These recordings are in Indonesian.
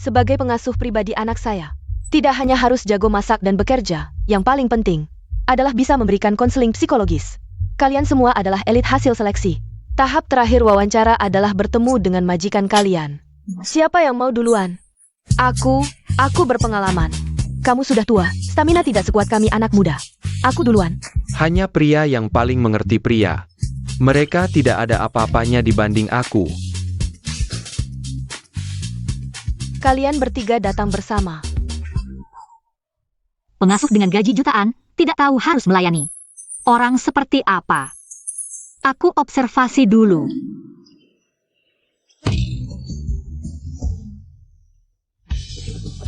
sebagai pengasuh pribadi anak saya, tidak hanya harus jago masak dan bekerja, yang paling penting adalah bisa memberikan konseling psikologis. Kalian semua adalah elit hasil seleksi. Tahap terakhir wawancara adalah bertemu dengan majikan kalian. Siapa yang mau duluan? Aku berpengalaman. Kamu sudah tua, stamina tidak sekuat kami anak muda. Aku duluan. Hanya pria yang paling mengerti pria. Mereka tidak ada apa-apanya dibanding aku. Kalian bertiga datang bersama. Pengasuh dengan gaji jutaan, tidak tahu harus melayani orang seperti apa. Aku observasi dulu.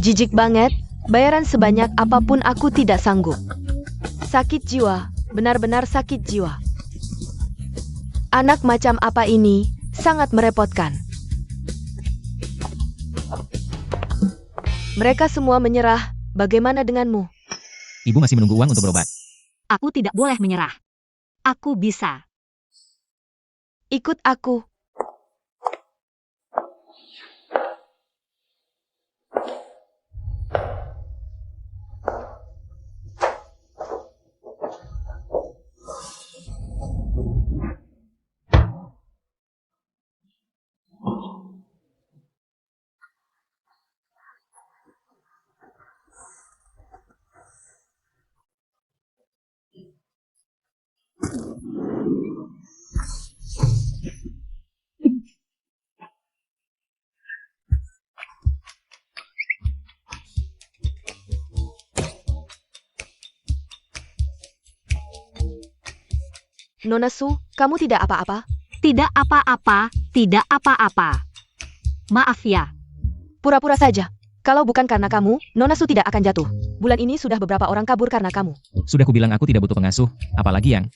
Jijik banget, bayaran sebanyak apapun aku tidak sanggup. Sakit jiwa, benar-benar sakit jiwa. Anak macam apa ini, sangat merepotkan. Mereka semua menyerah, bagaimana denganmu? Ibu masih menunggu uang untuk berobat. Aku tidak boleh menyerah. Aku bisa. Ikut aku. Nona Su, kamu tidak apa-apa? Tidak apa-apa, tidak apa-apa. Maaf ya. Pura-pura saja. Kalau bukan karena kamu, Nona Su tidak akan jatuh. Bulan ini sudah beberapa orang kabur karena kamu. Sudah kubilang aku tidak butuh pengasuh, apalagi yang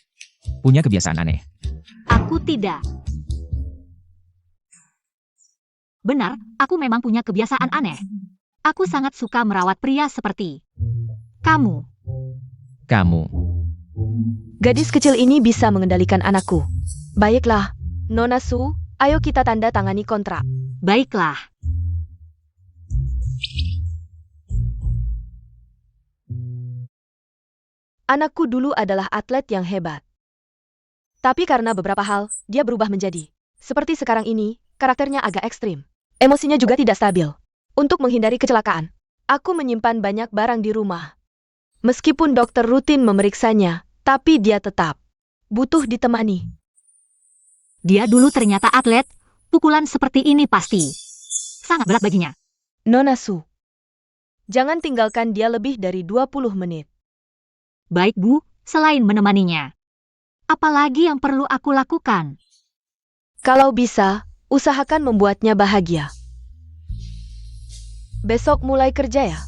punya kebiasaan aneh. Aku tidak. Benar, aku memang punya kebiasaan aneh. Aku sangat suka merawat pria seperti kamu. Kamu. Gadis kecil ini bisa mengendalikan anakku. Baiklah, Nona Su, ayo kita tanda tangani kontrak. Baiklah. Anakku dulu adalah atlet yang hebat. Tapi karena beberapa hal, dia berubah menjadi seperti sekarang ini, karakternya agak ekstrim. Emosinya juga tidak stabil. Untuk menghindari kecelakaan, aku menyimpan banyak barang di rumah. Meskipun dokter rutin memeriksanya, tapi dia tetap butuh ditemani. Dia dulu ternyata atlet, pukulan seperti ini pasti sangat berat baginya. Nona Su, jangan tinggalkan dia lebih dari 20 menit. Baik Bu, selain menemaninya, apalagi yang perlu aku lakukan? Kalau bisa, usahakan membuatnya bahagia. Besok mulai kerja ya?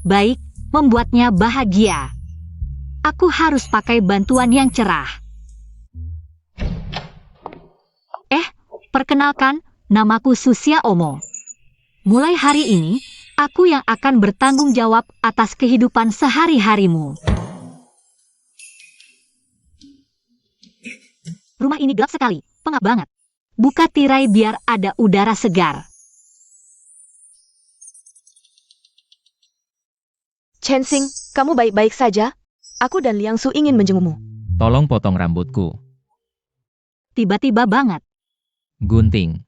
Baik, membuatnya bahagia. Aku harus pakai bantuan yang cerah. Perkenalkan, namaku Susia Omo. Mulai hari ini, aku yang akan bertanggung jawab atas kehidupan sehari-harimu. Rumah ini gelap sekali, pengap banget. Buka tirai biar ada udara segar. Chensing, kamu baik-baik saja? Aku dan Liang Su ingin menjengukmu. Tolong potong rambutku. Tiba-tiba banget. Gunting.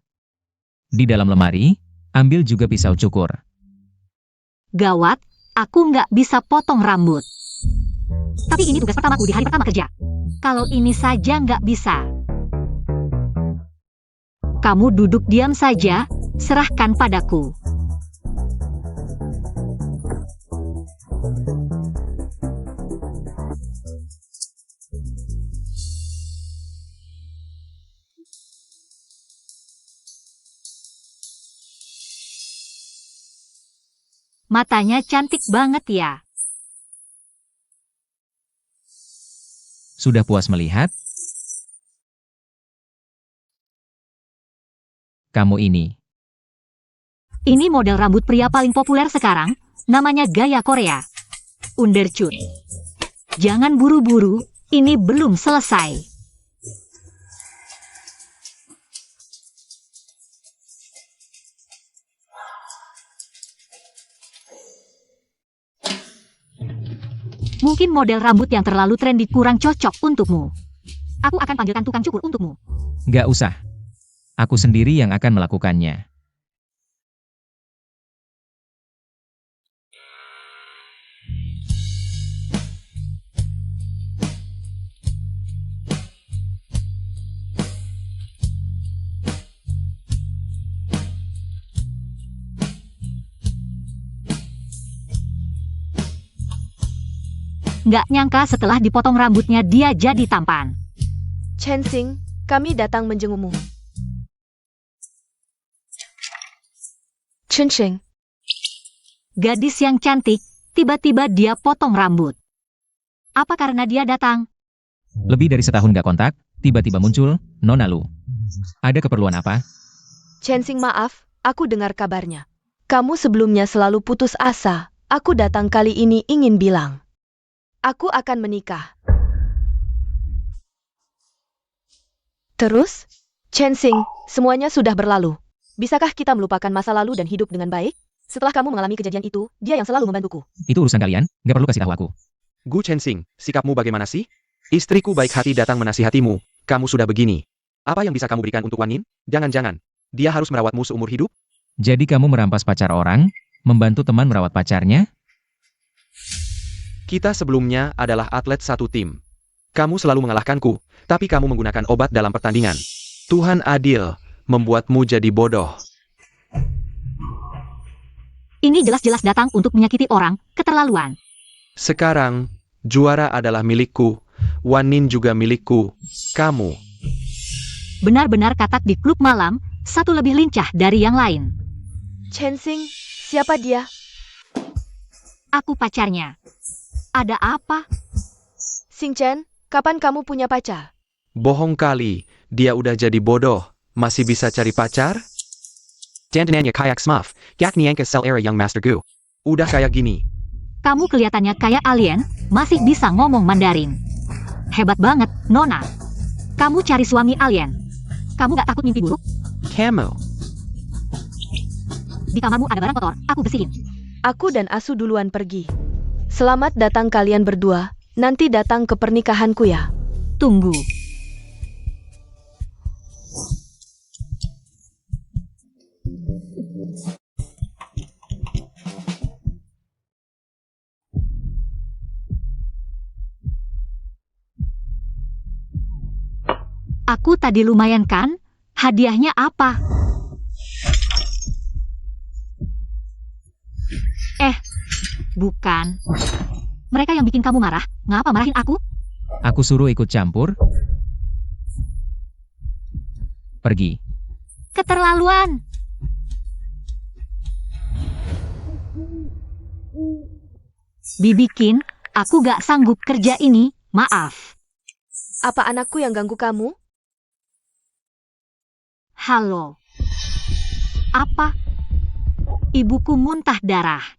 Di dalam lemari, ambil juga pisau cukur. Gawat, aku nggak bisa potong rambut. Tapi ini tugas pertamaku di hari pertama kerja. Kalau ini saja nggak bisa. Kamu duduk diam saja, serahkan padaku. Matanya cantik banget ya. Sudah puas melihat? Kamu ini. Ini model rambut pria paling populer sekarang, namanya gaya Korea. Undercut. Jangan buru-buru, ini belum selesai. Mungkin model rambut yang terlalu trendy kurang cocok untukmu. Aku akan panggilkan tukang cukur untukmu. Nggak usah. Aku sendiri yang akan melakukannya. Nggak nyangka setelah dipotong rambutnya dia jadi tampan. Chen Xing, kami datang menjengukmu. Chen Xing, Gadis yang cantik, tiba-tiba dia potong rambut. Apa karena dia datang? Lebih dari setahun nggak kontak, tiba-tiba muncul, Nona Lu. Ada keperluan apa? Chen Xing maaf, aku dengar kabarnya. Kamu sebelumnya selalu putus asa. Aku datang kali ini ingin bilang. Aku akan menikah. Terus? Chen Xing, semuanya sudah berlalu. Bisakah kita melupakan masa lalu dan hidup dengan baik? Setelah kamu mengalami kejadian itu, dia yang selalu membantuku. Itu urusan kalian, nggak perlu kasih tahu aku. Gu Chen Xing, sikapmu bagaimana sih? Istriku baik hati datang menasihatimu. Kamu sudah begini. Apa yang bisa kamu berikan untuk Wan Yin? Jangan-jangan. Dia harus merawatmu seumur hidup? Jadi kamu merampas pacar orang, membantu teman merawat pacarnya? Kita sebelumnya adalah atlet satu tim. Kamu selalu mengalahkanku, tapi kamu menggunakan obat dalam pertandingan. Tuhan adil, membuatmu jadi bodoh. Ini jelas-jelas datang untuk menyakiti orang, keterlaluan. Sekarang, juara adalah milikku. Wan Yin juga milikku. Kamu. Benar-benar katak di klub malam, satu lebih lincah dari yang lain. Chen Xing, siapa dia? Aku pacarnya. Ada apa? Xing Chen, kapan kamu punya pacar? Bohong kali, dia udah jadi bodoh. Masih bisa cari pacar? Dandananya kayak Smurf, yak niangka sel era Young Master Gu. Udah kayak gini. Kamu kelihatannya kayak alien, masih bisa ngomong Mandarin. Hebat banget, Nona. Kamu cari suami alien. Kamu gak takut mimpi buruk? Kamu. Di kamarmu ada barang kotor, aku bersihin. Aku dan Asu duluan pergi. Selamat datang kalian berdua, nanti datang ke pernikahanku ya. Tunggu. Aku tadi lumayan kan? Hadiahnya apa? Bukan. Mereka yang bikin kamu marah, ngapa marahin aku? Aku suruh ikut campur? Pergi. Keterlaluan. Dibikin, aku gak sanggup kerja ini, maaf. Apa anakku yang ganggu kamu? Halo. Apa? Ibuku muntah darah.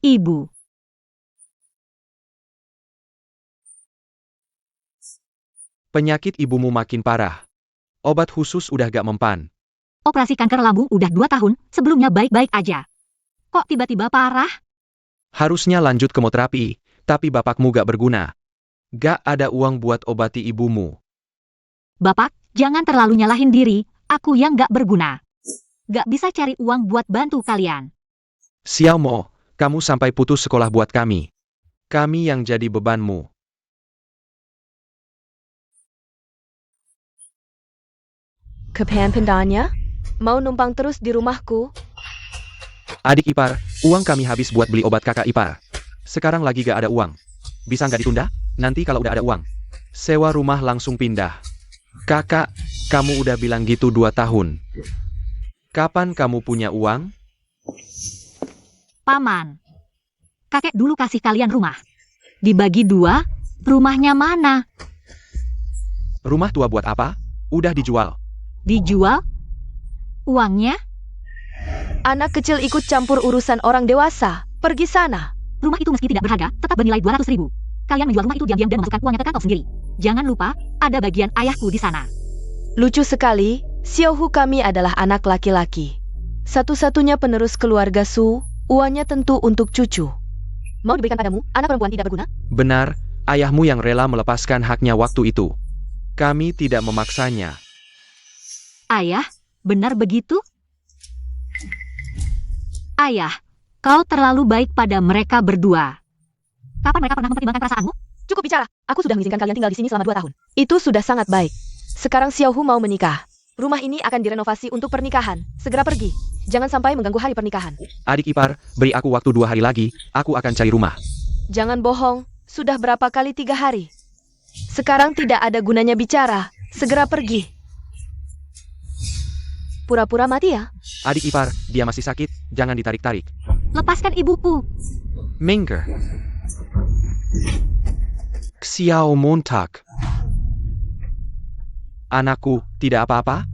Ibu. Penyakit ibumu makin parah. Obat khusus udah gak mempan. Operasi kanker lambung udah 2 tahun, sebelumnya baik-baik aja. Kok tiba-tiba parah? Harusnya lanjut kemoterapi, tapi bapakmu gak berguna. Gak ada uang buat obati ibumu. Bapak, jangan terlalu nyalahin diri, aku yang gak berguna. Gak bisa cari uang buat bantu kalian. Xiao Mo, kamu sampai putus sekolah buat kami. Kami yang jadi bebanmu. Kepentingannya? Mau numpang terus di rumahku? Adik ipar, uang kami habis buat beli obat kakak ipar. Sekarang lagi gak ada uang. Bisa nggak ditunda? Nanti kalau udah ada uang. Sewa rumah langsung pindah. Kakak, kamu udah bilang gitu 2 tahun. Kapan kamu punya uang? Paman. Kakek dulu kasih kalian rumah. Dibagi 2, rumahnya mana? Rumah tua buat apa? Udah dijual. Dijual? Uangnya? Anak kecil ikut campur urusan orang dewasa. Pergi sana. Rumah itu meski tidak berharga, tetap bernilai 200.000. Kalian menjual rumah itu diam-diam dan memasukkan uangnya ke kantong sendiri. Jangan lupa, ada bagian ayahku di sana. Lucu sekali, Xiaohu kami adalah anak laki-laki. Satu-satunya penerus keluarga Su, uangnya tentu untuk cucu. mau diberikan padamu, anak perempuan tidak berguna? Benar, ayahmu yang rela melepaskan haknya waktu itu. Kami tidak memaksanya. Ayah, benar begitu? Ayah, kau terlalu baik pada mereka berdua. Kapan mereka pernah mempertimbangkan perasaanmu? Cukup bicara, aku sudah mengizinkan kalian tinggal di sini selama 2 tahun. Itu sudah sangat baik. Sekarang Xiaohu mau menikah. Rumah ini akan direnovasi untuk pernikahan. Segera pergi. Jangan sampai mengganggu hari pernikahan. Adik ipar, beri aku waktu 2 hari lagi, aku akan cari rumah. Jangan bohong, sudah berapa kali 3 hari? Sekarang tidak ada gunanya bicara. Segera pergi. Pura-pura mati ya? Adik ipar, dia masih sakit, jangan ditarik-tarik. Lepaskan ibuku. Mengger. Xiao Montag. Anakku, tidak apa-apa?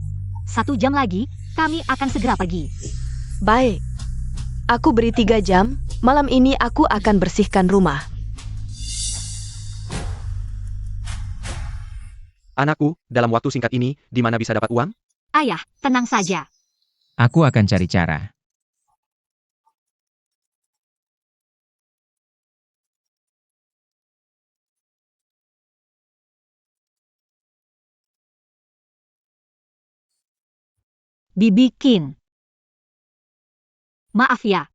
1 jam lagi, kami akan segera pergi. Baik. Aku beri 3 jam, malam ini aku akan bersihkan rumah. Anakku, dalam waktu singkat ini, di mana bisa dapat uang? Ayah, tenang saja. Aku akan cari cara. Dibikin. Maaf ya.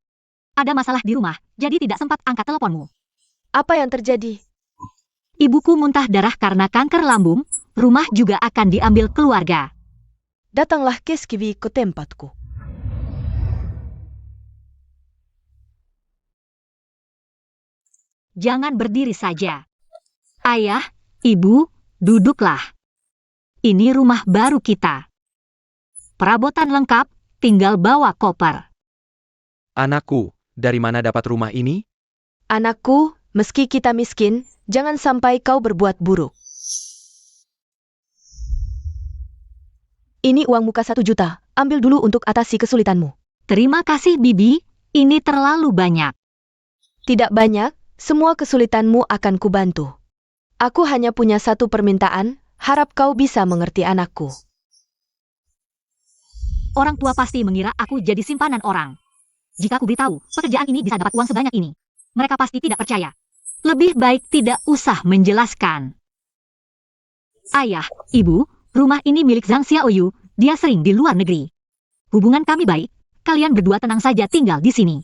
Ada masalah di rumah, jadi tidak sempat angkat teleponmu. Apa yang terjadi? Ibuku muntah darah karena kanker lambung, rumah juga akan diambil keluarga. Datanglah Keskivi ke tempatku. Jangan berdiri saja. Ayah, ibu, duduklah. Ini rumah baru kita. Perabotan lengkap, tinggal bawa koper. Anakku, dari mana dapat rumah ini? Anakku, meski kita miskin, jangan sampai kau berbuat buruk. Ini uang muka 1 juta, ambil dulu untuk atasi kesulitanmu. Terima kasih Bibi, ini terlalu banyak. Tidak banyak, semua kesulitanmu akan kubantu. Aku hanya punya 1 permintaan, harap kau bisa mengerti anakku. Orang tua pasti mengira aku jadi simpanan orang. Jika aku beritahu, pekerjaan ini bisa dapat uang sebanyak ini. Mereka pasti tidak percaya. Lebih baik tidak usah menjelaskan. Ayah, ibu, rumah ini milik Zhang Xiaoyu, dia sering di luar negeri. Hubungan kami baik, kalian berdua tenang saja tinggal di sini.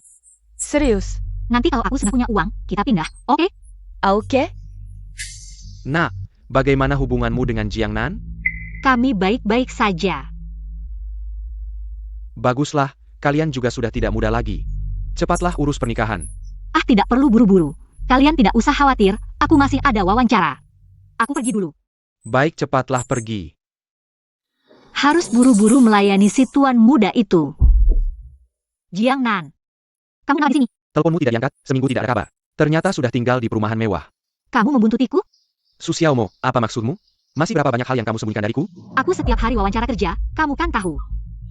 Serius? Nanti kalau aku sudah punya uang, kita pindah, oke? Oke? Nak, bagaimana hubunganmu dengan Jiang Nan? Kami baik-baik saja. Baguslah, kalian juga sudah tidak muda lagi. Cepatlah urus pernikahan. Ah, tidak perlu buru-buru. Kalian tidak usah khawatir, aku masih ada wawancara. Aku pergi dulu. Baik, cepatlah pergi. Harus buru-buru melayani si tuan muda itu. Jiang Nan, kamu kenapa di sini? Teleponmu tidak diangkat, seminggu tidak ada kabar. Ternyata sudah tinggal di perumahan mewah. Kamu membuntutiku? Su Xiaomo, apa maksudmu? Masih berapa banyak hal yang kamu sembunyikan dariku? Aku setiap hari wawancara kerja, kamu kan tahu.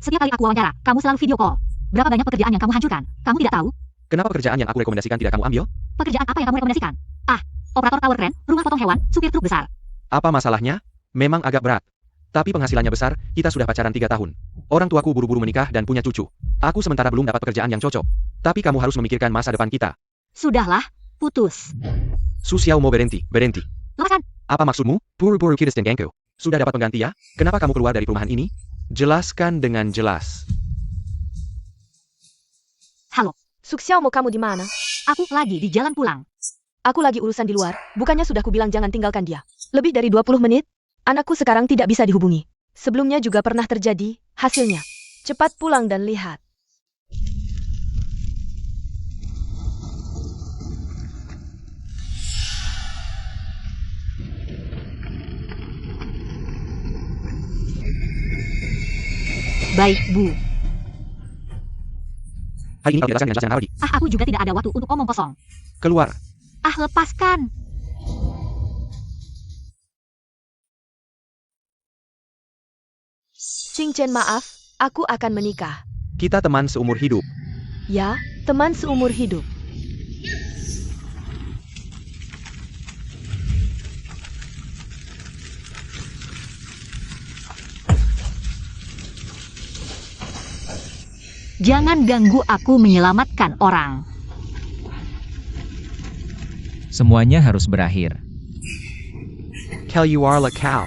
Setiap kali aku wawancara, kamu selalu video call. Berapa banyak pekerjaan yang kamu hancurkan? Kamu tidak tahu? Kenapa pekerjaan yang aku rekomendasikan tidak kamu ambil? Pekerjaan apa yang kamu rekomendasikan? Ah, operator tower crane, rumah potong hewan, supir truk besar. Apa masalahnya? Memang agak berat. Tapi penghasilannya besar, kita sudah pacaran 3 tahun. Orang tuaku buru-buru menikah dan punya cucu. Aku sementara belum dapat pekerjaan yang cocok. Tapi kamu harus memikirkan masa depan kita. Sudahlah, putus. Su Xiaomo berhenti. Lepaskan. Apa maksudmu? Buru-buru Kirsten Gengko. Sudah dapat pengganti ya? Kenapa kamu keluar dari perumahan ini? Jelaskan dengan jelas. Halo, Suksiao, mau kamu di mana? aku lagi di jalan pulang. Aku lagi urusan di luar, bukannya sudah kubilang jangan tinggalkan dia. Lebih dari 20 menit, anakku sekarang tidak bisa dihubungi. Sebelumnya juga pernah terjadi, hasilnya. Cepat pulang dan lihat. Baik, Bu. Hari ini kalau tidak jelaskan dengan jelas jangan lagi. Ah, aku juga tidak ada waktu untuk omong kosong. Keluar. Ah, lepaskan. Xingchen, maaf, aku akan menikah. Kita teman seumur hidup. Ya, teman seumur hidup. Jangan ganggu aku menyelamatkan orang. Semuanya harus berakhir. Kel you are la cow.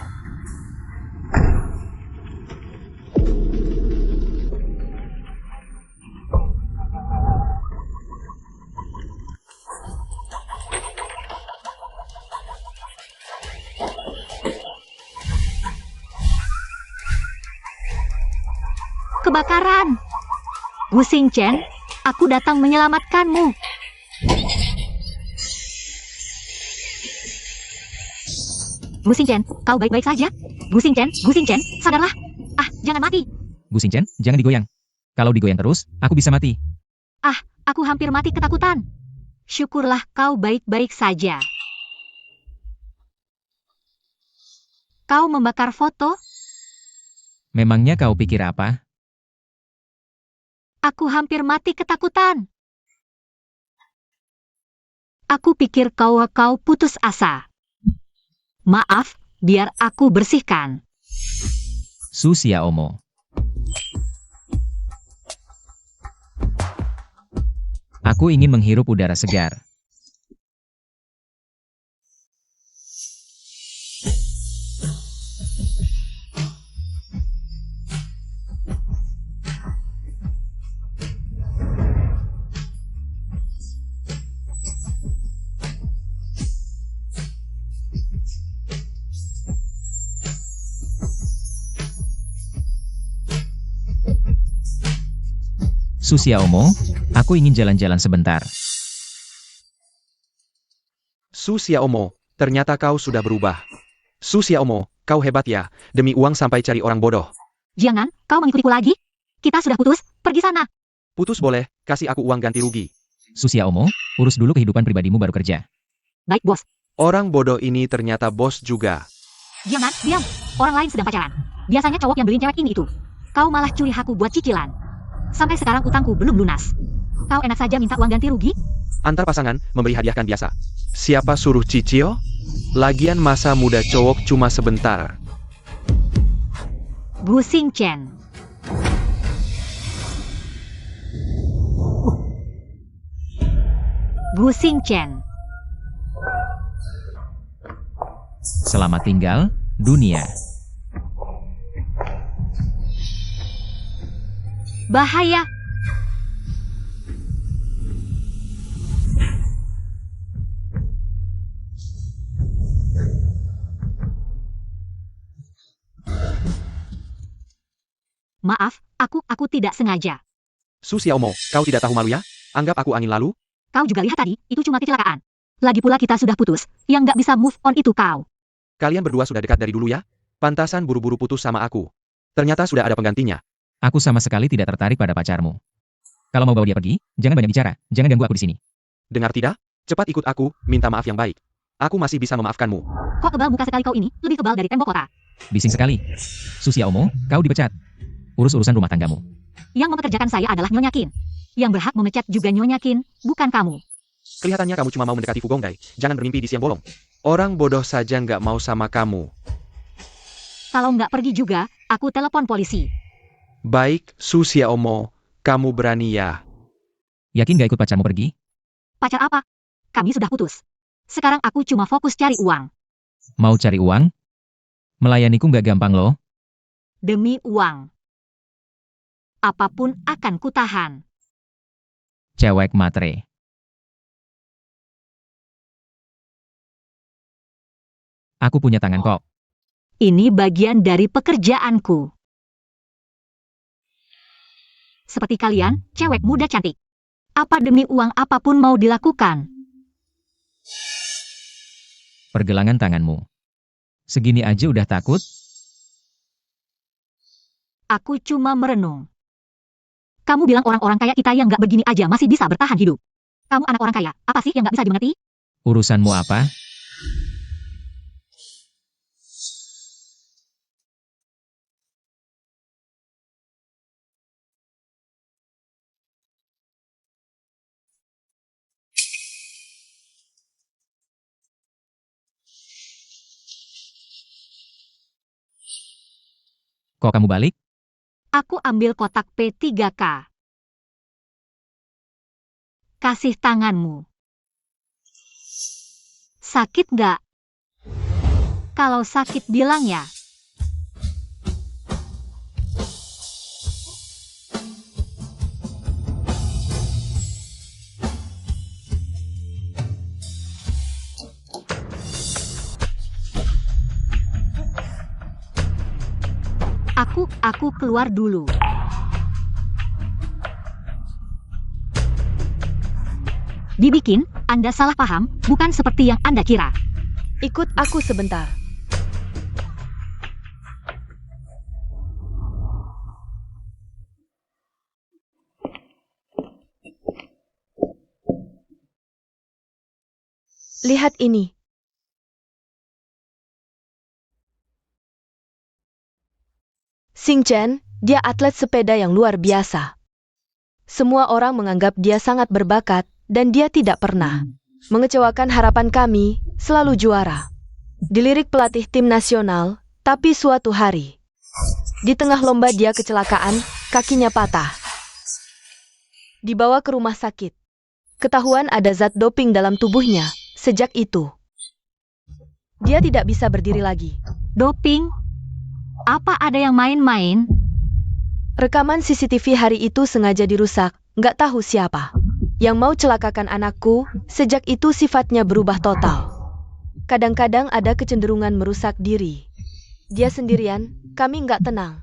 Kebakaran! Gu Xingchen, aku datang menyelamatkanmu. Gu Xingchen, kau baik-baik saja? Gu Xingchen, sadarlah. Ah, jangan mati. Gu Xingchen, jangan digoyang. Kalau digoyang terus, aku bisa mati. Ah, aku hampir mati ketakutan. Syukurlah kau baik-baik saja. Kau membakar foto? Memangnya kau pikir apa? Aku hampir mati ketakutan. Aku pikir kau putus asa. Maaf, biar aku bersihkan. Su Xiaomo. Aku ingin menghirup udara segar. Su Xiaomo, aku ingin jalan-jalan sebentar. Su Xiaomo, ternyata kau sudah berubah. Su Xiaomo, kau hebat ya, demi uang sampai cari orang bodoh. Jangan, kau mengikutiku lagi. Kita sudah putus, pergi sana. Putus boleh, kasih aku uang ganti rugi. Su Xiaomo, urus dulu kehidupan pribadimu baru kerja. Baik, bos. Orang bodoh ini ternyata bos juga. Jangan, diam. Orang lain sedang pacaran. Biasanya cowok yang beliin cewek ini itu. Kau malah curi hakku buat cicilan. Sampai sekarang utangku belum lunas. Kau enak saja minta uang ganti rugi? Antar pasangan, memberi hadiah kan biasa. Siapa suruh cicil? Lagian masa muda cowok cuma sebentar. Gu Xingchen. Gu Xingchen. Selamat tinggal, dunia. Bahaya. Maaf, aku tidak sengaja. Su Xiaomo, kau tidak tahu malu ya? Anggap aku angin lalu? Kau juga lihat tadi, itu cuma kecelakaan. Lagi pula kita sudah putus, yang nggak bisa move on itu kau. Kalian berdua sudah dekat dari dulu ya? Pantasan buru-buru putus sama aku. Ternyata sudah ada penggantinya. Aku sama sekali tidak tertarik pada pacarmu. Kalau mau bawa dia pergi, jangan banyak bicara, jangan ganggu aku di sini. Dengar tidak? Cepat ikut aku, minta maaf yang baik. Aku masih bisa memaafkanmu. Kok kebal muka sekali kau ini, lebih kebal dari tembok kota. Bising sekali. Su Xiaomo, kau dipecat. Urus urusan rumah tanggamu. Yang mempekerjakan saya adalah Nyonya Qin. Yang berhak memecat juga Nyonya Qin, bukan kamu. Kelihatannya kamu cuma mau mendekati Fu Gongdai. Jangan bermimpi di siang bolong. Orang bodoh saja nggak mau sama kamu. Kalau nggak pergi juga, aku telepon polisi. Baik, Su Xiaomo, kamu berani ya? Yakin gak ikut pacarmu pergi? Pacar apa? Kami sudah putus. Sekarang aku cuma fokus cari uang. Mau cari uang? Melayaniku gak gampang loh. Demi uang. Apapun akan kutahan. Cewek matre. Aku punya tangan kok. Ini bagian dari pekerjaanku. Seperti kalian, cewek muda cantik. Apa demi uang apapun mau dilakukan. Pergelangan tanganmu. Segini aja udah takut? Aku cuma merenung. Kamu bilang orang-orang kaya kita yang nggak begini aja masih bisa bertahan hidup. Kamu anak orang kaya, apa sih yang nggak bisa dimengerti? Urusanmu apa? Kok kamu balik? Aku ambil kotak P3K. Kasih tanganmu. Sakit nggak? Kalau sakit bilang ya. Aku keluar dulu. Dibikin, Anda salah paham, bukan seperti yang Anda kira. Ikut aku sebentar. Lihat ini. Xing Chen, dia atlet sepeda yang luar biasa. Semua orang menganggap dia sangat berbakat, dan dia tidak pernah mengecewakan harapan kami, selalu juara. Dilirik pelatih tim nasional, tapi suatu hari, di tengah lomba dia kecelakaan, kakinya patah. Dibawa ke rumah sakit. Ketahuan ada zat doping dalam tubuhnya. Sejak itu, dia tidak bisa berdiri lagi. Doping? Apa ada yang main-main? Rekaman CCTV hari itu sengaja dirusak, nggak tahu siapa yang mau celakakan anakku. Sejak itu sifatnya berubah total. Kadang-kadang ada kecenderungan merusak diri. Dia sendirian, kami nggak tenang.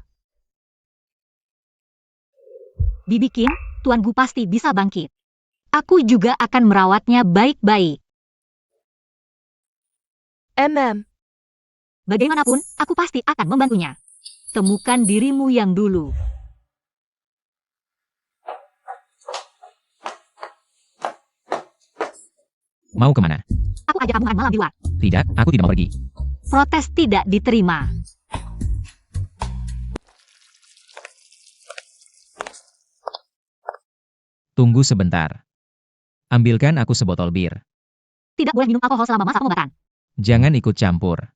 Dibikin, Tuan Gu pasti bisa bangkit. Aku juga akan merawatnya baik-baik. Bagaimanapun, aku pasti akan membantunya. Temukan dirimu yang dulu. Mau kemana? Aku ajak kamu makan malam di luar. Tidak, aku tidak mau pergi. Protes tidak diterima. Tunggu sebentar. Ambilkan aku sebotol bir. Tidak boleh minum alkohol selama masa pengobatan. Jangan ikut campur.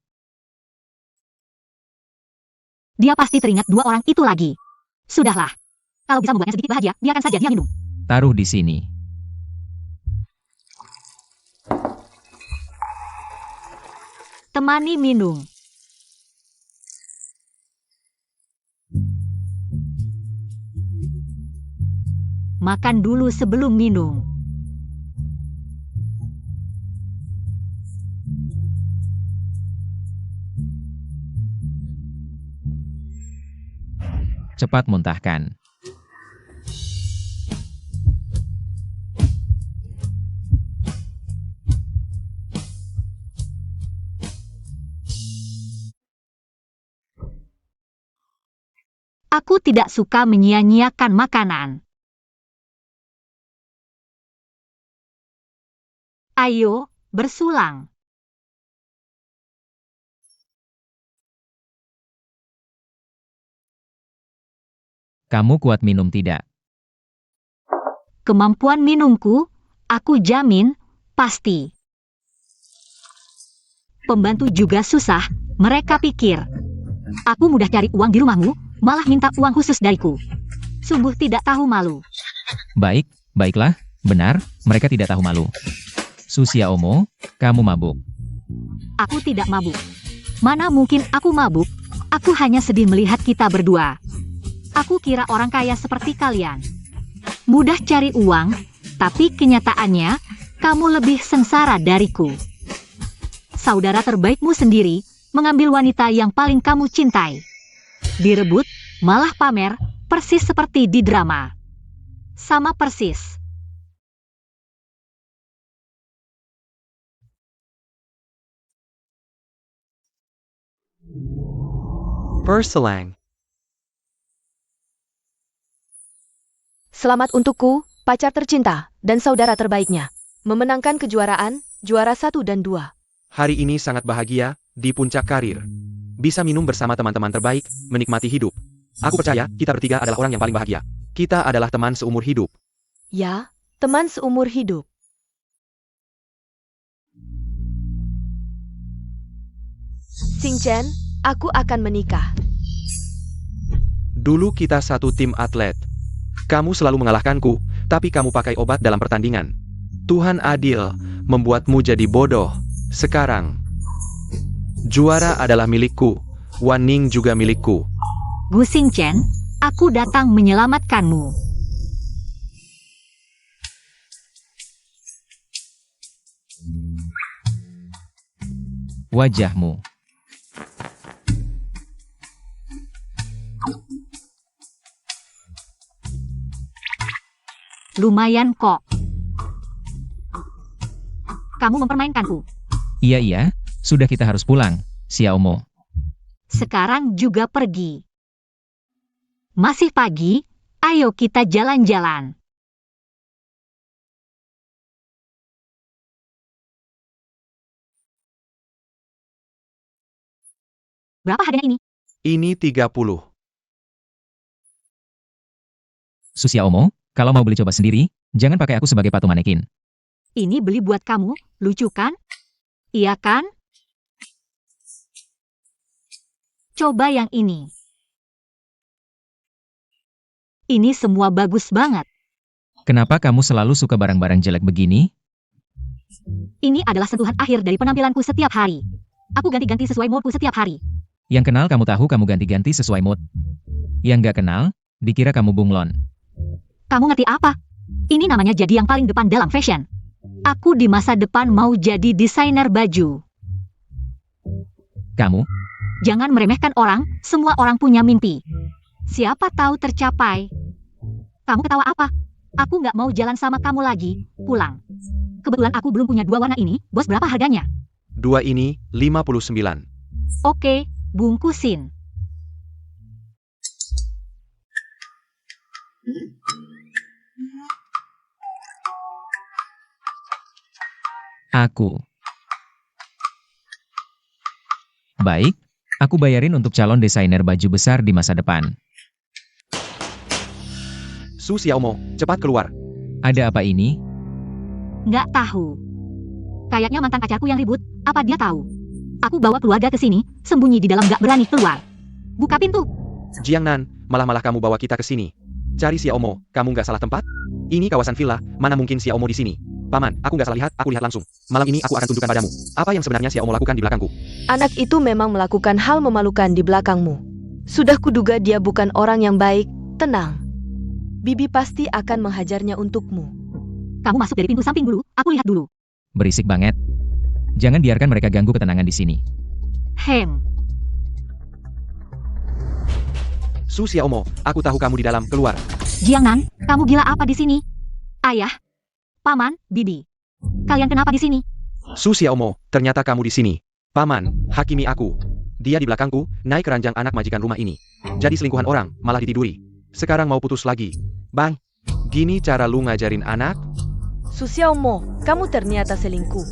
Dia pasti teringat dua orang itu lagi. Sudahlah. Kalau bisa membuatnya sedikit bahagia, biarkan saja dia minum. Taruh di sini. Temani minum. Makan dulu sebelum minum. Cepat muntahkan. Aku tidak suka menyia-nyiakan makanan. Ayo, bersulang. Kamu kuat minum tidak? Kemampuan minumku, aku jamin, pasti. Pembantu juga susah, mereka pikir. Aku mudah cari uang di rumahmu, malah minta uang khusus dariku. Sungguh tidak tahu malu. Baik, baiklah, benar, mereka tidak tahu malu. Susia Omo, kamu mabuk. Aku tidak mabuk. Mana mungkin aku mabuk? Aku hanya sedih melihat kita berdua. Aku kira orang kaya seperti kalian mudah cari uang, tapi kenyataannya, kamu lebih sengsara dariku. Saudara terbaikmu sendiri mengambil wanita yang paling kamu cintai. Direbut, malah pamer, persis seperti di drama. Sama persis. Perselang. Selamat untukku, pacar tercinta, dan saudara terbaiknya. Memenangkan kejuaraan, juara 1 dan 2. Hari ini sangat bahagia, di puncak karir. Bisa minum bersama teman-teman terbaik, menikmati hidup. Aku percaya, kita bertiga adalah orang yang paling bahagia. Kita adalah teman seumur hidup. Ya, teman seumur hidup. Xing Chen, aku akan menikah. Dulu kita satu tim atlet. Kamu selalu mengalahkanku, tapi kamu pakai obat dalam pertandingan. Tuhan adil, membuatmu jadi bodoh. Sekarang, juara adalah milikku. Wan Ning juga milikku. Gu Xingchen, aku datang menyelamatkanmu. Wajahmu. Lumayan kok. Kamu mempermainkanku. Iya, sudah kita harus pulang, Xiao Mo. Sekarang juga pergi. Masih pagi, ayo kita jalan-jalan. Berapa harganya ini? Ini 30. Su Xiao Mo, kalau mau beli coba sendiri, jangan pakai aku sebagai patung manekin. Ini beli buat kamu, lucu kan? Iya kan? Coba yang ini. Ini semua bagus banget. Kenapa kamu selalu suka barang-barang jelek begini? Ini adalah sentuhan akhir dari penampilanku setiap hari. Aku ganti-ganti sesuai moodku setiap hari. Yang kenal kamu tahu kamu ganti-ganti sesuai mood. Yang nggak kenal, dikira kamu bunglon. Kamu ngerti apa? Ini namanya jadi yang paling depan dalam fashion. Aku di masa depan mau jadi desainer baju. Kamu, Jangan meremehkan orang, semua orang punya mimpi. Siapa tahu tercapai. Kamu ketawa apa? Aku nggak mau jalan sama kamu lagi, pulang. Kebetulan aku belum punya dua warna ini, bos berapa harganya? Dua ini, 59. Oke, bungkusin. aku. Baik, aku bayarin untuk calon desainer baju besar di masa depan. Su Xiaomo, cepat keluar. Ada apa ini? Nggak tahu. Kayaknya mantan pacarku yang ribut, apa dia tahu? Aku bawa keluarga ke sini, sembunyi di dalam nggak berani keluar. Buka pintu. Jiangnan, malah kamu bawa kita ke sini. Cari Xiaomo, kamu nggak salah tempat? Ini kawasan villa, mana mungkin Xiaomo di sini? Paman, aku nggak salah lihat, aku lihat langsung. Malam ini aku akan tunjukkan padamu, apa yang sebenarnya Xiaomo lakukan di belakangku. Anak itu memang melakukan hal memalukan di belakangmu. Sudah kuduga dia bukan orang yang baik, tenang. Bibi pasti akan menghajarnya untukmu. Kamu masuk dari pintu samping dulu, aku lihat dulu. Berisik banget. Jangan biarkan mereka ganggu ketenangan di sini. Hem. Su Xiaomo, aku tahu kamu di dalam, keluar. Jiangnan, kamu gila apa di sini? Ayah, Paman, Bibi. Kalian kenapa di sini? Su Xiaomo, ternyata kamu di sini. Paman, hakimi aku. Dia di belakangku, naik keranjang anak majikan rumah ini. Jadi selingkuhan orang, malah ditiduri. Sekarang mau putus lagi. Bang, gini cara lu ngajarin anak? Su Xiaomo, kamu ternyata selingkuh.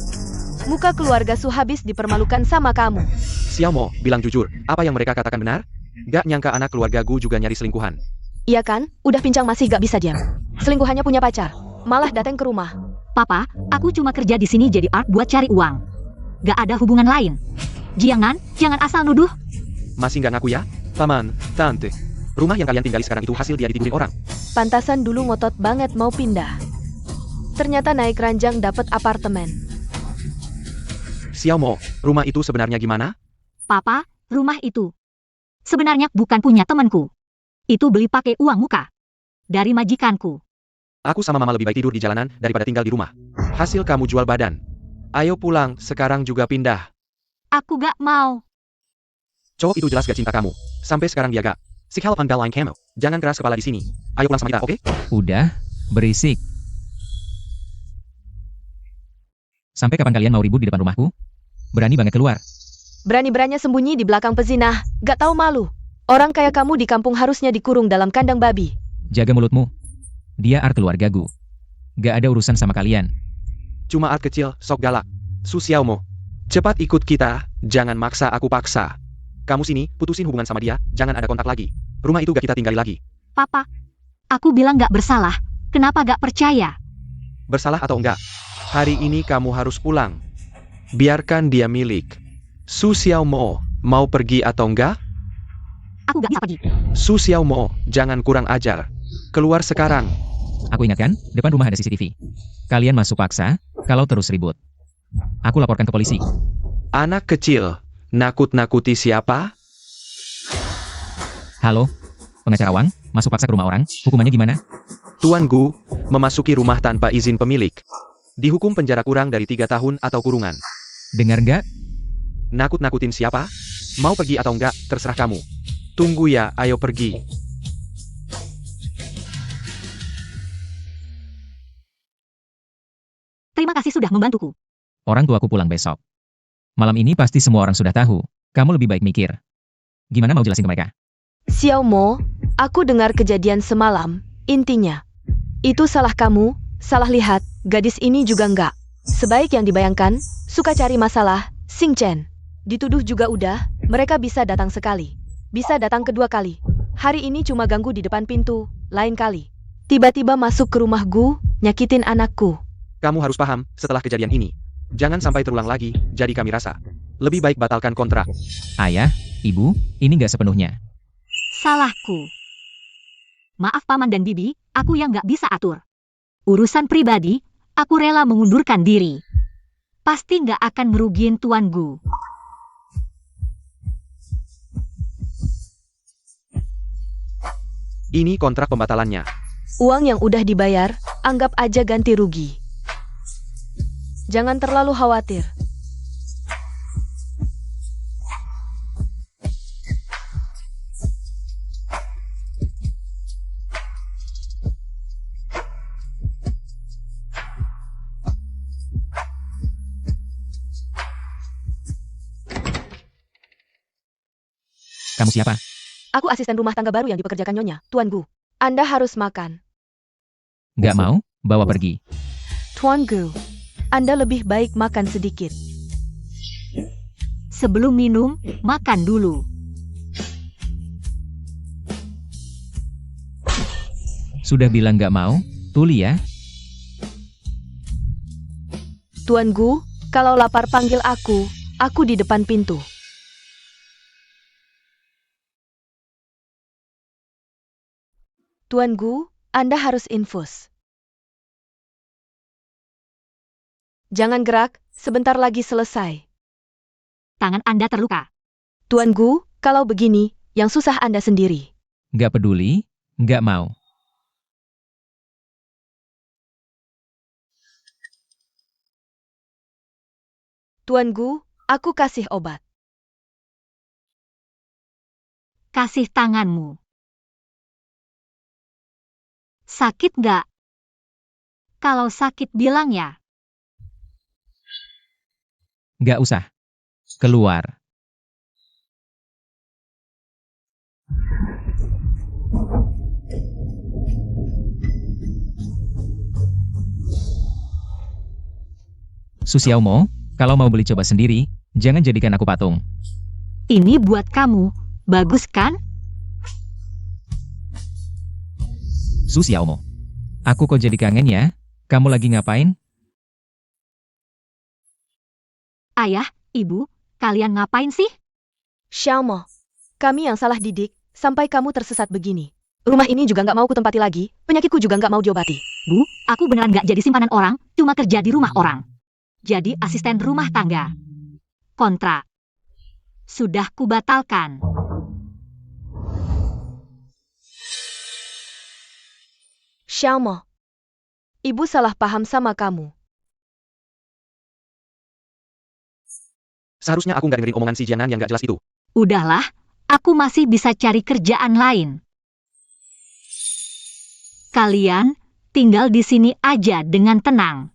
Muka keluarga Su habis dipermalukan sama kamu. Xiaomo, bilang jujur, apa yang mereka katakan benar? Gak nyangka anak keluarga gu juga nyari selingkuhan. Iya kan? Udah pincang masih gak bisa diam. Selingkuhannya punya pacar. Malah datang ke rumah. Papa, aku cuma kerja di sini jadi art buat cari uang. Gak ada hubungan lain. Jiangnan, jangan asal nuduh. Masih gak ngaku ya? Paman, tante. Rumah yang kalian tinggali sekarang itu hasil dia ditidurin orang. Pantasan dulu ngotot banget mau pindah. Ternyata naik ranjang dapat apartemen. Xiaomo, rumah itu sebenarnya gimana? Papa, rumah itu sebenarnya bukan punya temanku. Itu beli pakai uang muka. Dari majikanku. Aku sama mama lebih baik tidur di jalanan daripada tinggal di rumah. Hasil kamu jual badan. Ayo pulang, sekarang juga pindah. Aku gak mau. Cowok itu jelas gak cinta kamu. Sampai sekarang dia gak. Sik hal line kamu. Jangan keras kepala di sini. Ayo pulang sama kita, oke? Udah, berisik. Sampai kapan kalian mau ribut di depan rumahku? Berani banget keluar. Berani-beraninya sembunyi di belakang pezinah. Gak tahu malu. Orang kayak kamu di kampung harusnya dikurung dalam kandang babi. Jaga mulutmu. Dia art keluargaku. Gak ada urusan sama kalian. Cuma art kecil, sok galak. Su Xiaomo, cepat ikut kita, jangan maksa aku paksa. Kamu sini, putusin hubungan sama dia, jangan ada kontak lagi. Rumah itu gak kita tinggali lagi. Papa, aku bilang gak bersalah. Kenapa gak percaya? Bersalah atau enggak? Hari ini kamu harus pulang. Biarkan dia milik. Su Xiaomo, mau pergi atau enggak? Aku gak bisa pergi. Su Xiaomo, jangan kurang ajar. Keluar sekarang. Aku ingatkan, depan rumah ada CCTV. Kalian masuk paksa, kalau terus ribut. Aku laporkan ke polisi. Anak kecil, nakut-nakuti siapa? Halo? Pengacara Wang, masuk paksa ke rumah orang, hukumannya gimana? Tuan Gu, memasuki rumah tanpa izin pemilik. Dihukum penjara kurang dari 3 tahun atau kurungan. Dengar nggak? Nakut-nakutin siapa? Mau pergi atau enggak, terserah kamu. Tunggu ya, ayo pergi. Terima kasih sudah membantuku. Orang tuaku pulang besok. Malam ini pasti semua orang sudah tahu. Kamu lebih baik mikir. Gimana mau jelasin ke mereka? Xiao Mo, aku dengar kejadian semalam. Intinya, itu salah kamu, salah lihat, gadis ini juga enggak. Sebaik yang dibayangkan, suka cari masalah, Xing Chen. Dituduh juga udah, mereka bisa datang sekali. Bisa datang kedua kali. Hari ini cuma ganggu di depan pintu, lain kali. Tiba-tiba masuk ke rumah Gu, nyakitin anakku. Kamu harus paham, setelah kejadian ini. Jangan sampai terulang lagi, jadi kami rasa. Lebih baik batalkan kontrak. Ayah, ibu, ini nggak sepenuhnya. Salahku. Maaf Paman dan Bibi, aku yang nggak bisa atur. Urusan pribadi, aku rela mengundurkan diri. Pasti nggak akan merugiin Tuan Gu. Ini kontrak pembatalannya. Uang yang udah dibayar, anggap aja ganti rugi. Jangan terlalu khawatir. Kamu siapa? Aku asisten rumah tangga baru yang dipekerjakan Nyonya, Tuan Gu. Anda harus makan. Nggak mau? Bawa pergi. Tuan Gu, Anda lebih baik makan sedikit. Sebelum minum, makan dulu. Sudah bilang nggak mau? Tuli ya. Tuan Gu, kalau lapar panggil aku di depan pintu. Tuan Gu, Anda harus infus. Jangan gerak, sebentar lagi selesai. Tangan Anda terluka. Tuan Gu, kalau begini, yang susah Anda sendiri. Nggak peduli, nggak mau. Tuan Gu, aku kasih obat. Kasih tanganmu. Sakit nggak? Kalau sakit bilang ya. Nggak usah. Keluar. Su Xiaomo, kalau mau beli coba sendiri, jangan jadikan aku patung. Ini buat kamu. Bagus kan? Su Xiaomo. Aku kok jadi kangen ya? Kamu lagi ngapain? Ayah, ibu, kalian ngapain sih? Xiao Mo, kami yang salah didik, sampai kamu tersesat begini. Rumah ini juga nggak mau kutempati lagi, penyakitku juga nggak mau diobati. Bu, aku beneran nggak jadi simpanan orang, cuma kerja di rumah orang. Jadi asisten rumah tangga. Kontrak. Sudah kubatalkan. Xiao Mo, ibu salah paham sama kamu. Seharusnya aku nggak dengerin omongan si Jianan yang nggak jelas itu. Udahlah, aku masih bisa cari kerjaan lain. Kalian tinggal di sini aja dengan tenang.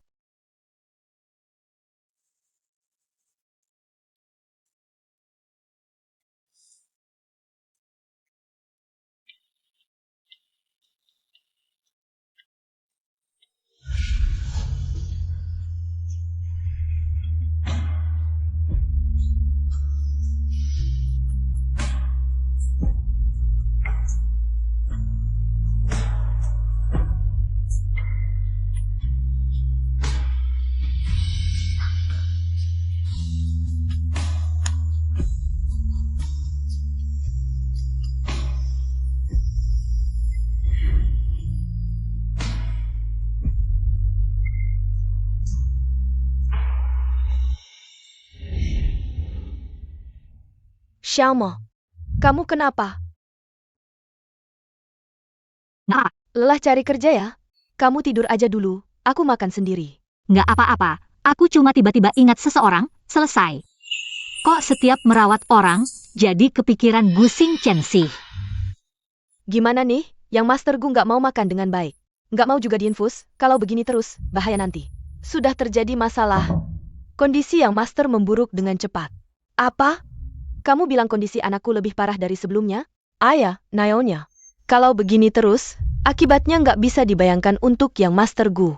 Xiaomo, kamu kenapa? Nggak, Lelah cari kerja ya? Kamu tidur aja dulu, aku makan sendiri. nggak apa-apa. Aku cuma tiba-tiba ingat seseorang, selesai. Kok setiap merawat orang, jadi kepikiran Gu Xingchen sih? Gimana nih, yang Master Gu nggak mau makan dengan baik? Nggak mau juga diinfus, kalau begini terus, bahaya nanti. Sudah terjadi masalah. Kondisi yang Master memburuk dengan cepat. Apa? Kamu bilang kondisi anakku lebih parah dari sebelumnya? Ayah, Naonya. Kalau begini terus, akibatnya nggak bisa dibayangkan untuk yang Master Gu.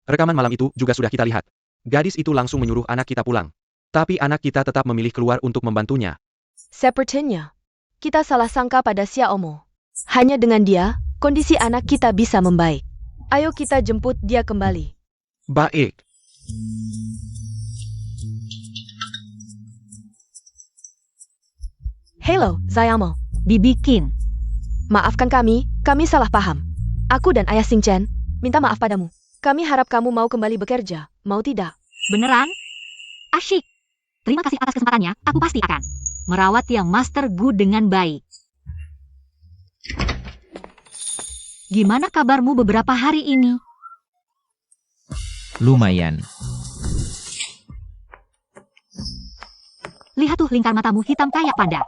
Rekaman malam itu juga sudah kita lihat. Gadis itu langsung menyuruh anak kita pulang. Tapi anak kita tetap memilih keluar untuk membantunya. Sepertinya, kita salah sangka pada Xiaomo. Hanya dengan dia, kondisi anak kita bisa membaik. Ayo kita jemput dia kembali. Baik. Halo, Xiaomo. Dibikin. Maafkan kami salah paham. Aku dan Ayah Xingchen minta maaf padamu. Kami harap kamu mau kembali bekerja, mau tidak? Beneran? Asyik. Terima kasih atas kesempatannya, aku pasti akan merawat yang Master Gu dengan baik. Gimana kabarmu beberapa hari ini? Lumayan. Lihat tuh lingkar matamu hitam kayak panda.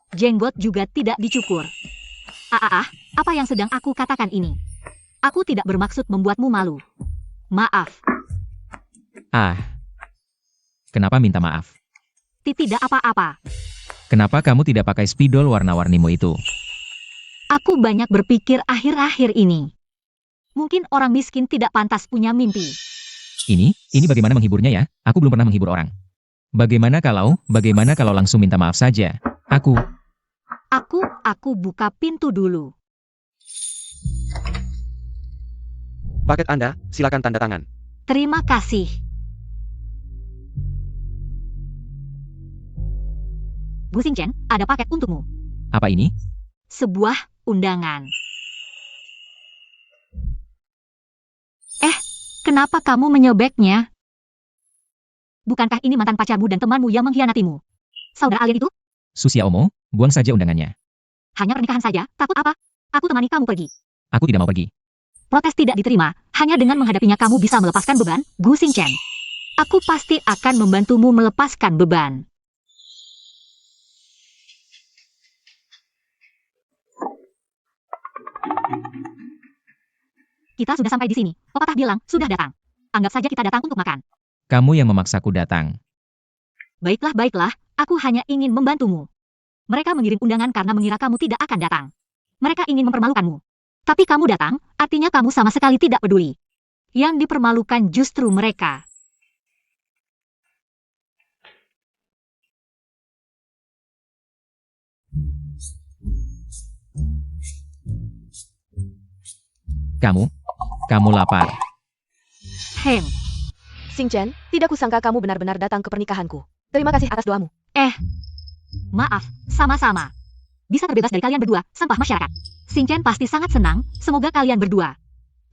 Jenggot juga tidak dicukur. Apa yang sedang aku katakan ini? Aku tidak bermaksud membuatmu malu. Maaf. Kenapa minta maaf? Tidak apa-apa. Kenapa kamu tidak pakai spidol warna-warnimu itu? Aku banyak berpikir akhir-akhir ini. Mungkin orang miskin tidak pantas punya mimpi. Ini bagaimana menghiburnya ya? Aku belum pernah menghibur orang. Bagaimana kalau langsung minta maaf saja? Aku buka pintu dulu. Paket Anda, silakan tanda tangan. Terima kasih. Gu Xingchen, ada paket untukmu. Apa ini? Sebuah undangan. Kenapa kamu menyobeknya? Bukankah ini mantan pacarmu dan temanmu yang mengkhianatimu? Saudara alien itu? Su Xiaomo, buang saja undangannya. Hanya pernikahan saja, takut apa? Aku temani kamu pergi. Aku tidak mau pergi. Protes tidak diterima, hanya dengan menghadapinya kamu bisa melepaskan beban, Gu Xingchen. Aku pasti akan membantumu melepaskan beban. Kita sudah sampai di sini. Pepatah bilang, sudah datang. Anggap saja kita datang untuk makan. Kamu yang memaksaku datang. Baiklah, aku hanya ingin membantumu. Mereka mengirim undangan karena mengira kamu tidak akan datang. Mereka ingin mempermalukanmu. Tapi kamu datang, artinya kamu sama sekali tidak peduli. Yang dipermalukan justru mereka. Kamu lapar. Xingchen, tidak kusangka kamu benar-benar datang ke pernikahanku. Terima kasih atas doamu. Maaf, sama-sama. Bisa terbebas dari kalian berdua, sampah masyarakat. Xingchen pasti sangat senang, semoga kalian berdua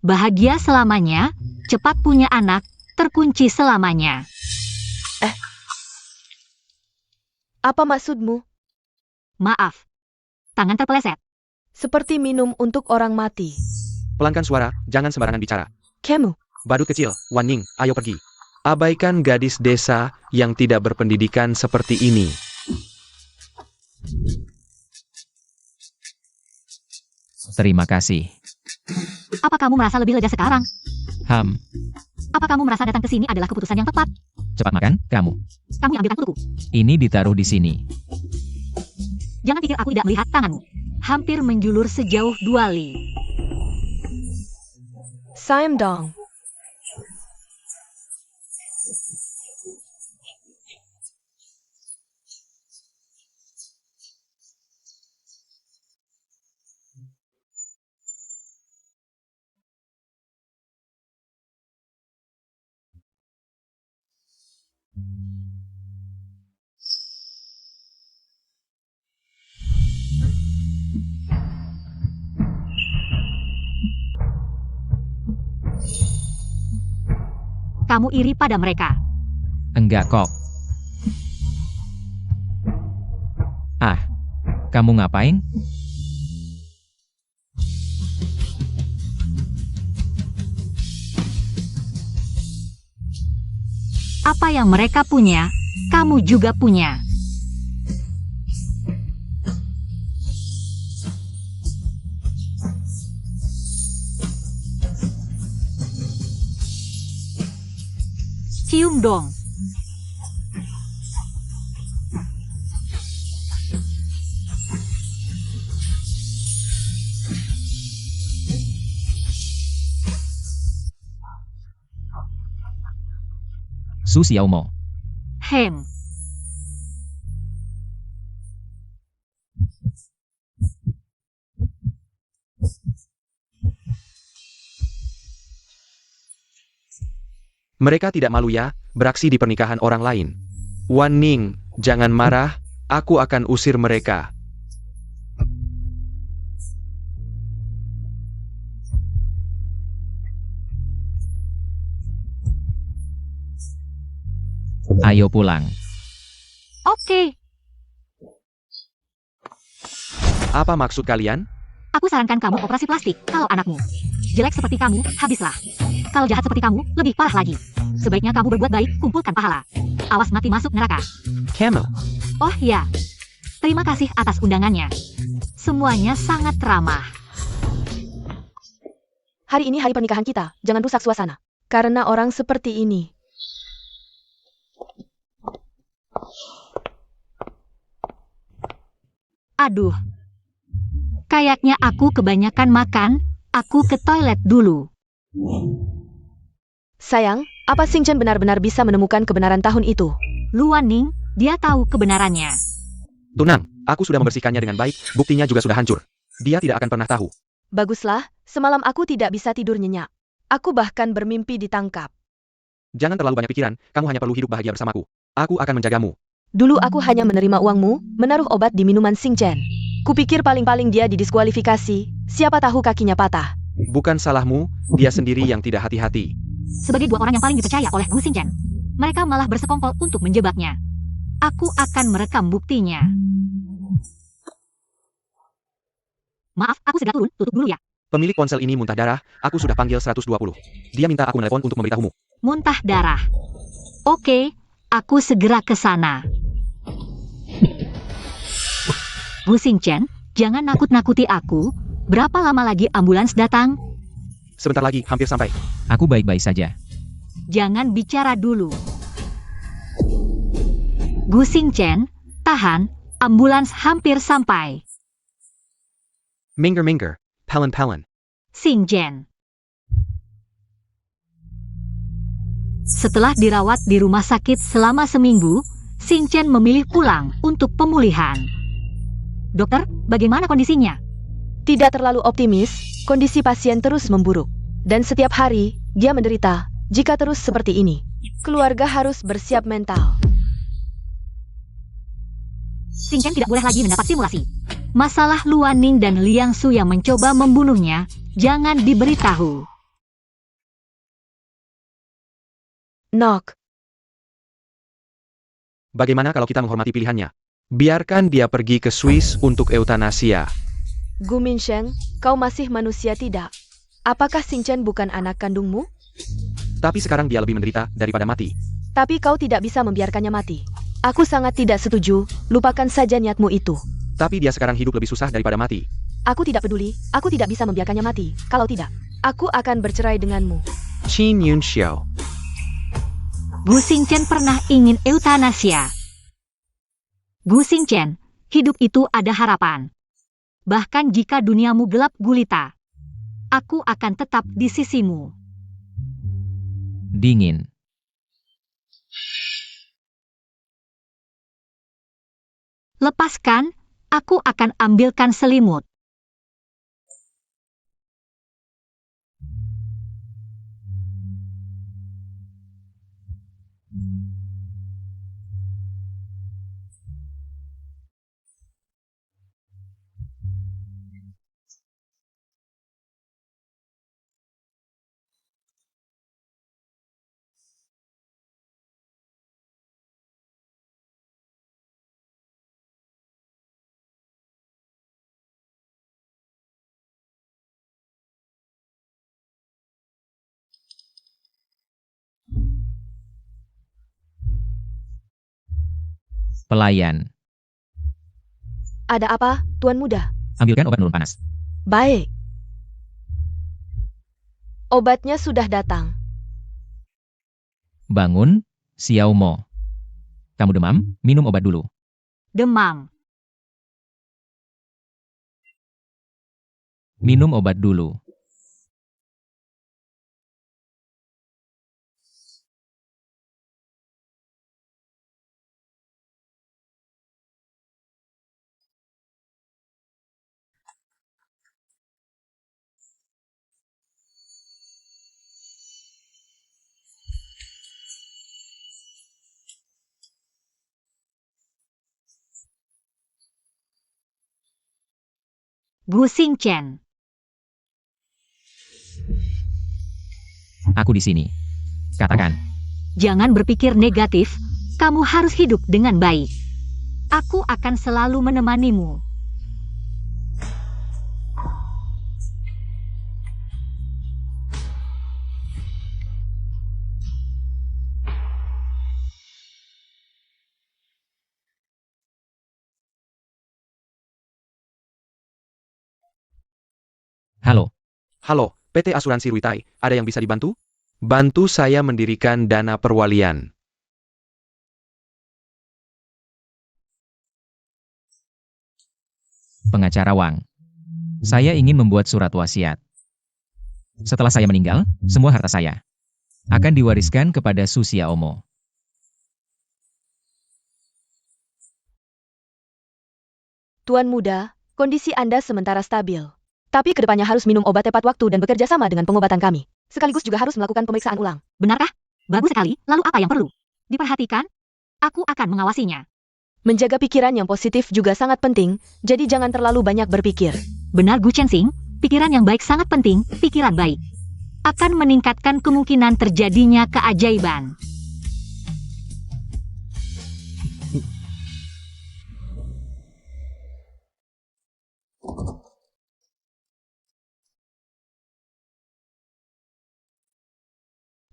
bahagia selamanya, cepat punya anak, terkunci selamanya. Apa maksudmu? Maaf. Tangan terpeleset. Seperti minum untuk orang mati. Pelankan suara, jangan sembarangan bicara. Kamu, Badut kecil, Wan Ning, ayo pergi. Abaikan gadis desa yang tidak berpendidikan seperti ini. Terima kasih. Apa kamu merasa lebih lega sekarang? Apa kamu merasa datang ke sini adalah keputusan yang tepat? Cepat makan, kamu. Kamu yang ambilkan untukku. Ini ditaruh di sini. Jangan pikir aku tidak melihat tanganmu. Hampir menjulur sejauh 2 li. Siam Dong. Kamu iri pada mereka. Enggak kok. Kamu ngapain? Apa yang mereka punya, kamu juga punya. Cium dong. Su Xiaomo. Hem. Mereka tidak malu ya, beraksi di pernikahan orang lain. Wan Ning, jangan marah, aku akan usir mereka. Ayo pulang. Oke, Apa maksud kalian? aku sarankan kamu operasi plastik kalau anakmu jelek seperti kamu, habislah. Kalau jahat seperti kamu, lebih parah lagi. Sebaiknya kamu berbuat baik, kumpulkan pahala. Awas mati masuk neraka. Camel. Oh ya, terima kasih atas undangannya. Semuanya sangat ramah. Hari ini hari pernikahan kita, jangan rusak suasana. Karena orang seperti ini. Aduh, kayaknya aku kebanyakan makan. Aku ke toilet dulu. Sayang, apa Xing Chen benar-benar bisa menemukan kebenaran tahun itu? Luan Ning, dia tahu kebenarannya. Tunang, aku sudah membersihkannya dengan baik, buktinya juga sudah hancur. Dia tidak akan pernah tahu. Baguslah, semalam aku tidak bisa tidur nyenyak. Aku bahkan bermimpi ditangkap. Jangan terlalu banyak pikiran, kamu hanya perlu hidup bahagia bersamaku. Aku akan menjagamu. Dulu aku hanya menerima uangmu, menaruh obat di minuman Xing Chen. Kupikir paling-paling dia didiskualifikasi, siapa tahu kakinya patah. Bukan salahmu, dia sendiri yang tidak hati-hati. Sebagai dua orang yang paling dipercaya oleh Gu Xingchen, mereka malah bersekongkol untuk menjebaknya. Aku akan merekam buktinya. Maaf, aku segera turun, tutup dulu ya. Pemilik ponsel ini muntah darah, aku sudah panggil 120. Dia minta aku menelepon untuk memberitahumu. Muntah darah. Oke, aku segera ke sana. Gu Xingchen, jangan nakut-nakuti aku. Berapa lama lagi ambulans datang? Sebentar lagi, hampir sampai. Aku baik-baik saja. Jangan bicara dulu. Gu Xingchen, tahan, ambulans hampir sampai. Minggir, Pelen. Xingchen. Setelah dirawat di rumah sakit selama seminggu, Xingchen memilih pulang untuk pemulihan. Dokter, bagaimana kondisinya? Tidak terlalu optimis, kondisi pasien terus memburuk. Dan setiap hari, dia menderita. Jika terus seperti ini, keluarga harus bersiap mental. Xingchen tidak boleh lagi mendapat simulasi. Masalah Luan Ning dan Liang Su yang mencoba membunuhnya, jangan diberitahu. Knock. Bagaimana kalau kita menghormati pilihannya? Biarkan dia pergi ke Swiss untuk eutanasia. Gu Minsheng, kau masih manusia tidak? Apakah Xing Chen bukan anak kandungmu? Tapi sekarang dia lebih menderita daripada mati. Tapi kau tidak bisa membiarkannya mati. Aku sangat tidak setuju, lupakan saja niatmu itu. Tapi dia sekarang hidup lebih susah daripada mati. Aku tidak peduli, aku tidak bisa membiarkannya mati. Kalau tidak, aku akan bercerai denganmu. Qin Yun Xiao. Gu Xingchen pernah ingin eutanasia. Gu Xingchen, hidup itu ada harapan. Bahkan jika duniamu gelap gulita, aku akan tetap di sisimu. Dingin. Lepaskan, aku akan ambilkan selimut. Pelayan. Ada apa, Tuan Muda? Ambilkan obat nurun panas. Baik. Obatnya sudah datang. Bangun, Xiao Mo. Kamu demam? Minum obat dulu. Demam. Minum obat dulu. Gu Xingchen. Aku di sini. Katakan. Jangan berpikir negatif, kamu harus hidup dengan baik. Aku akan selalu menemanimu. Halo. Halo, PT Asuransi Ruitai, ada yang bisa dibantu? Bantu saya mendirikan dana perwalian. Pengacara Wang. Saya ingin membuat surat wasiat. Setelah saya meninggal, semua harta saya akan diwariskan kepada Su Xiaomo. Tuan Muda, kondisi Anda sementara stabil. Tapi kedepannya harus minum obat tepat waktu dan bekerja sama dengan pengobatan kami. Sekaligus juga harus melakukan pemeriksaan ulang. Benarkah? Bagus sekali, lalu apa yang perlu? Diperhatikan? Aku akan mengawasinya. Menjaga pikiran yang positif juga sangat penting, jadi jangan terlalu banyak berpikir. Benar Gu Chensing, pikiran yang baik sangat penting, pikiran baik akan meningkatkan kemungkinan terjadinya keajaiban.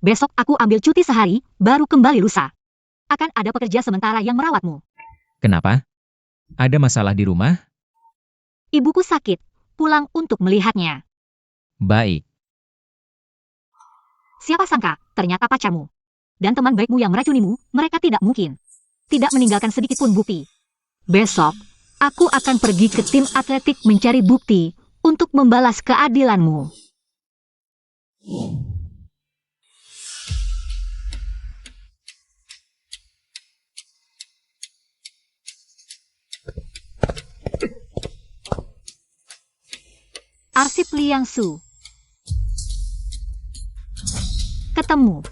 Besok aku ambil cuti sehari, baru kembali lusa. Akan ada pekerja sementara yang merawatmu. Kenapa? Ada masalah di rumah? Ibuku sakit, pulang untuk melihatnya. Baik. Siapa sangka, ternyata pacarmu. Dan teman baikmu yang meracunimu, mereka tidak mungkin. Tidak meninggalkan sedikit pun bukti. Besok, aku akan pergi ke tim atletik mencari bukti untuk membalas keadilanmu. Arsip Liang Su. Ketemu.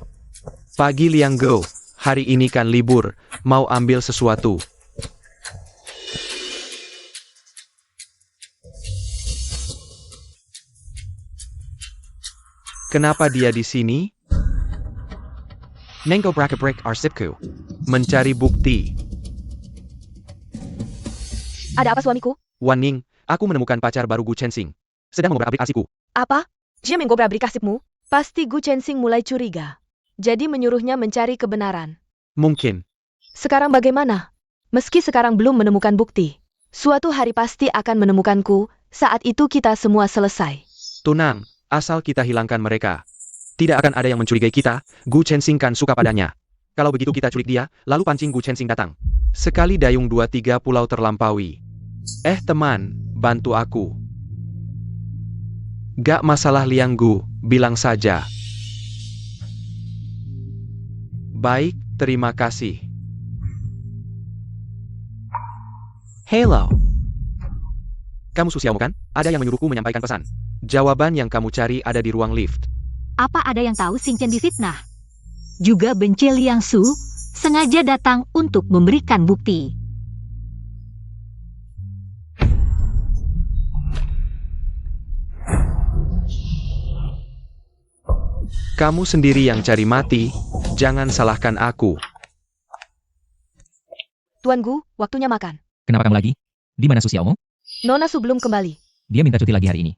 Pagi Liang Go, hari ini kan libur, mau ambil sesuatu. Kenapa dia di sini? Nengko Brakabrek Arsipku. Mencari bukti. Ada apa suamiku? Wan Ning, aku menemukan pacar baru Gu Chensing. Sedang mengobrak-abrik arsipku. Apa? Dia menggobrak-abrik kasipmu? Pasti Gu Chensing mulai curiga. Jadi menyuruhnya mencari kebenaran. Mungkin. Sekarang bagaimana? Meski sekarang belum menemukan bukti, suatu hari pasti akan menemukanku, saat itu kita semua selesai. Tunang, asal kita hilangkan mereka. Tidak akan ada yang mencurigai kita, Gu Chensing kan suka padanya. Kalau begitu kita culik dia, lalu pancing Gu Chensing datang. Sekali dayung 2-3 pulau terlampaui. Teman, bantu aku. Gak masalah Liang Gu, bilang saja. Baik, terima kasih. Hello. Kamu Su Xiaomo kan? Ada yang menyuruhku menyampaikan pesan. Jawaban yang kamu cari ada di ruang lift. Apa ada yang tahu Xingchen difitnah? Juga benci Liang Su, sengaja datang untuk memberikan bukti. Kamu sendiri yang cari mati, jangan salahkan aku. Tuan Gu, waktunya makan. Kenapa kamu lagi? Di mana Su Xiaomo? Nona Su belum kembali. Dia minta cuti lagi hari ini.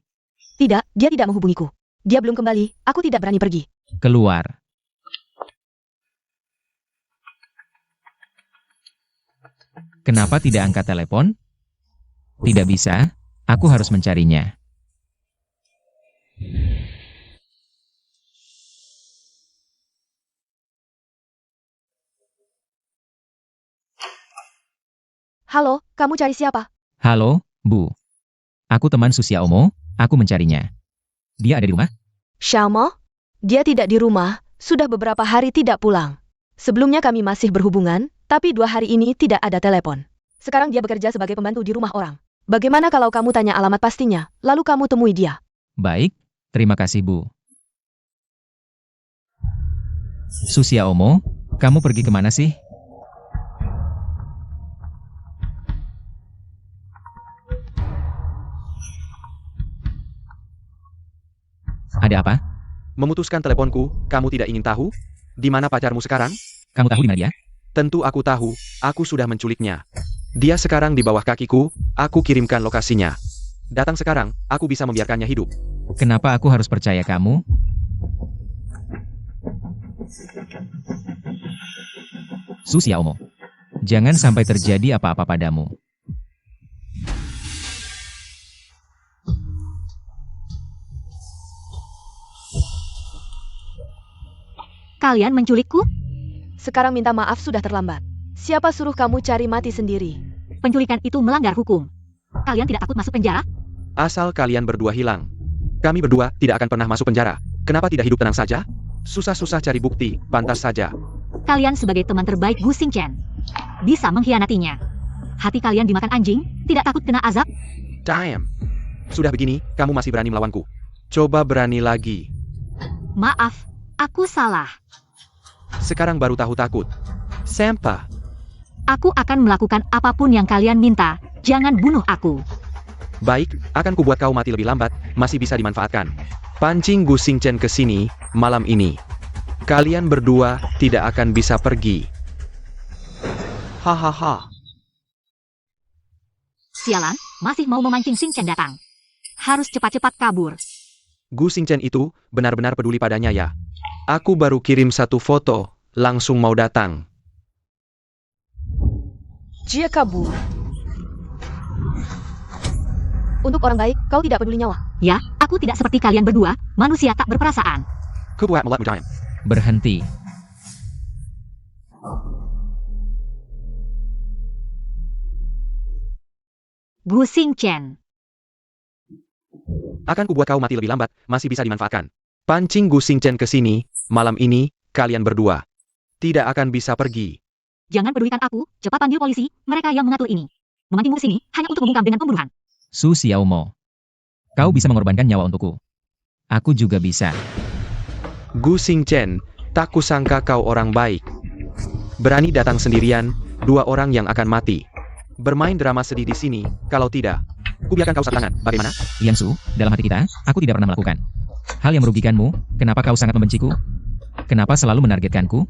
Tidak, dia tidak menghubungiku. Dia belum kembali, aku tidak berani pergi. Keluar. Kenapa tidak angkat telepon? Tidak bisa, aku harus mencarinya. Halo, kamu cari siapa? Halo, Bu. Aku teman Susiaomo, aku mencarinya. Dia ada di rumah? Xiaomo? Dia tidak di rumah, sudah beberapa hari tidak pulang. Sebelumnya kami masih berhubungan, tapi 2 hari ini tidak ada telepon. Sekarang dia bekerja sebagai pembantu di rumah orang. Bagaimana kalau kamu tanya alamat pastinya, lalu kamu temui dia? Baik, terima kasih Bu. Susiaomo, kamu pergi kemana sih? Ada apa? Memutuskan teleponku, kamu tidak ingin tahu? Di mana pacarmu sekarang? Kamu tahu di mana dia? Tentu aku tahu, aku sudah menculiknya. Dia sekarang di bawah kakiku, aku kirimkan lokasinya. Datang sekarang, aku bisa membiarkannya hidup. Kenapa aku harus percaya kamu? Susiaomo, jangan sampai terjadi apa-apa padamu. Kalian menculikku? Sekarang minta maaf sudah terlambat. Siapa suruh kamu cari mati sendiri? Penculikan itu melanggar hukum. Kalian tidak takut masuk penjara? Asal kalian berdua hilang. Kami berdua tidak akan pernah masuk penjara. Kenapa tidak hidup tenang saja? Susah-susah cari bukti, pantas saja. Kalian sebagai teman terbaik Gu Xingchen bisa mengkhianatinya. Hati kalian dimakan anjing, tidak takut kena azab? Damn. Sudah begini, kamu masih berani melawanku. Coba berani lagi. Maaf, aku salah. Sekarang baru tahu takut. Sampa. Aku akan melakukan apapun yang kalian minta. Jangan bunuh aku. Baik, akan kubuat kau mati lebih lambat, masih bisa dimanfaatkan. Pancing Gu Xingchen ke sini, malam ini. Kalian berdua tidak akan bisa pergi. Hahaha. Sialan, masih mau memancing Xingchen datang. Harus cepat-cepat kabur. Gu Xingchen itu benar-benar peduli padanya ya. Aku baru kirim 1 foto, langsung mau datang. Dia kabur. Untuk orang baik, kau tidak peduli nyawa. Ya, aku tidak seperti kalian berdua, manusia tak berperasaan. Kubuat melat mudayam. Berhenti. Gu Xingchen. Akan kubuat kau mati lebih lambat, masih bisa dimanfaatkan. Pancing Gu Xingchen ke sini, malam ini, kalian berdua tidak akan bisa pergi. Jangan pedulikan aku, cepat panggil polisi, mereka yang mengatur ini. Memancingmu ke sini hanya untuk membungkam dengan pembunuhan. Susiaomo, kau bisa mengorbankan nyawa untukku. Aku juga bisa. Gu Xingchen, tak kusangka kau orang baik. Berani datang sendirian, 2 orang yang akan mati. Bermain drama sedih di sini, kalau tidak, kubiarkan kau satangan, bagaimana? Liansu, dalam hati kita, aku tidak pernah melakukan hal yang merugikanmu. Kenapa kau sangat membenciku? Kenapa selalu menargetkanku?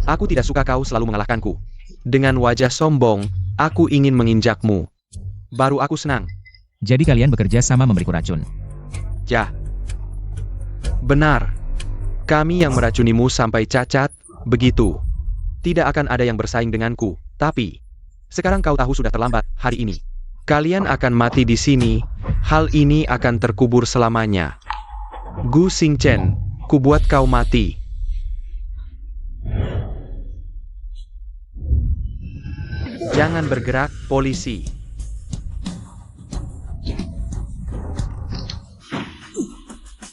Aku tidak suka kau selalu mengalahkanku. Dengan wajah sombong, aku ingin menginjakmu. Baru aku senang. Jadi kalian bekerja sama memberiku racun. Ya. Benar. Kami yang meracunimu sampai cacat, begitu. Tidak akan ada yang bersaing denganku, tapi sekarang kau tahu sudah terlambat hari ini. Kalian akan mati di sini, hal ini akan terkubur selamanya. Gu Xingchen, kubuat kau mati. Jangan bergerak, polisi.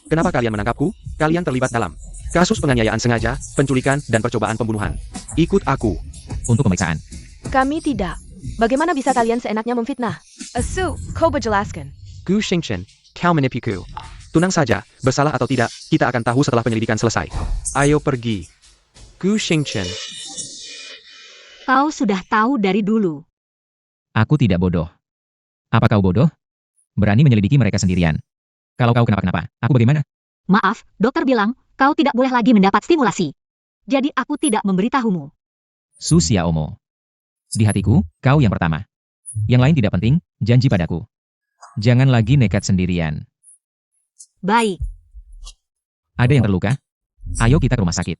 Kenapa kalian menangkapku? Kalian terlibat dalam kasus penganiayaan sengaja, penculikan, dan percobaan pembunuhan. Ikut aku. Untuk pemeriksaan. Kami tidak. Bagaimana bisa kalian seenaknya memfitnah? Asu, kau berjelaskan. Gu Xingchen, kau menipuku. Tenang saja, bersalah atau tidak, kita akan tahu setelah penyelidikan selesai. Ayo pergi. Gu Xingchen. Kau sudah tahu dari dulu. Aku tidak bodoh. Apa kau bodoh? Berani menyelidiki mereka sendirian. Kalau kau kenapa-kenapa, aku bagaimana? Maaf, dokter bilang, kau tidak boleh lagi mendapat stimulasi. Jadi aku tidak memberitahumu. Susiaomo. Di hatiku, kau yang pertama. Yang lain tidak penting, janji padaku. Jangan lagi nekat sendirian. Baik, Ada yang terluka? Ayo kita ke rumah sakit.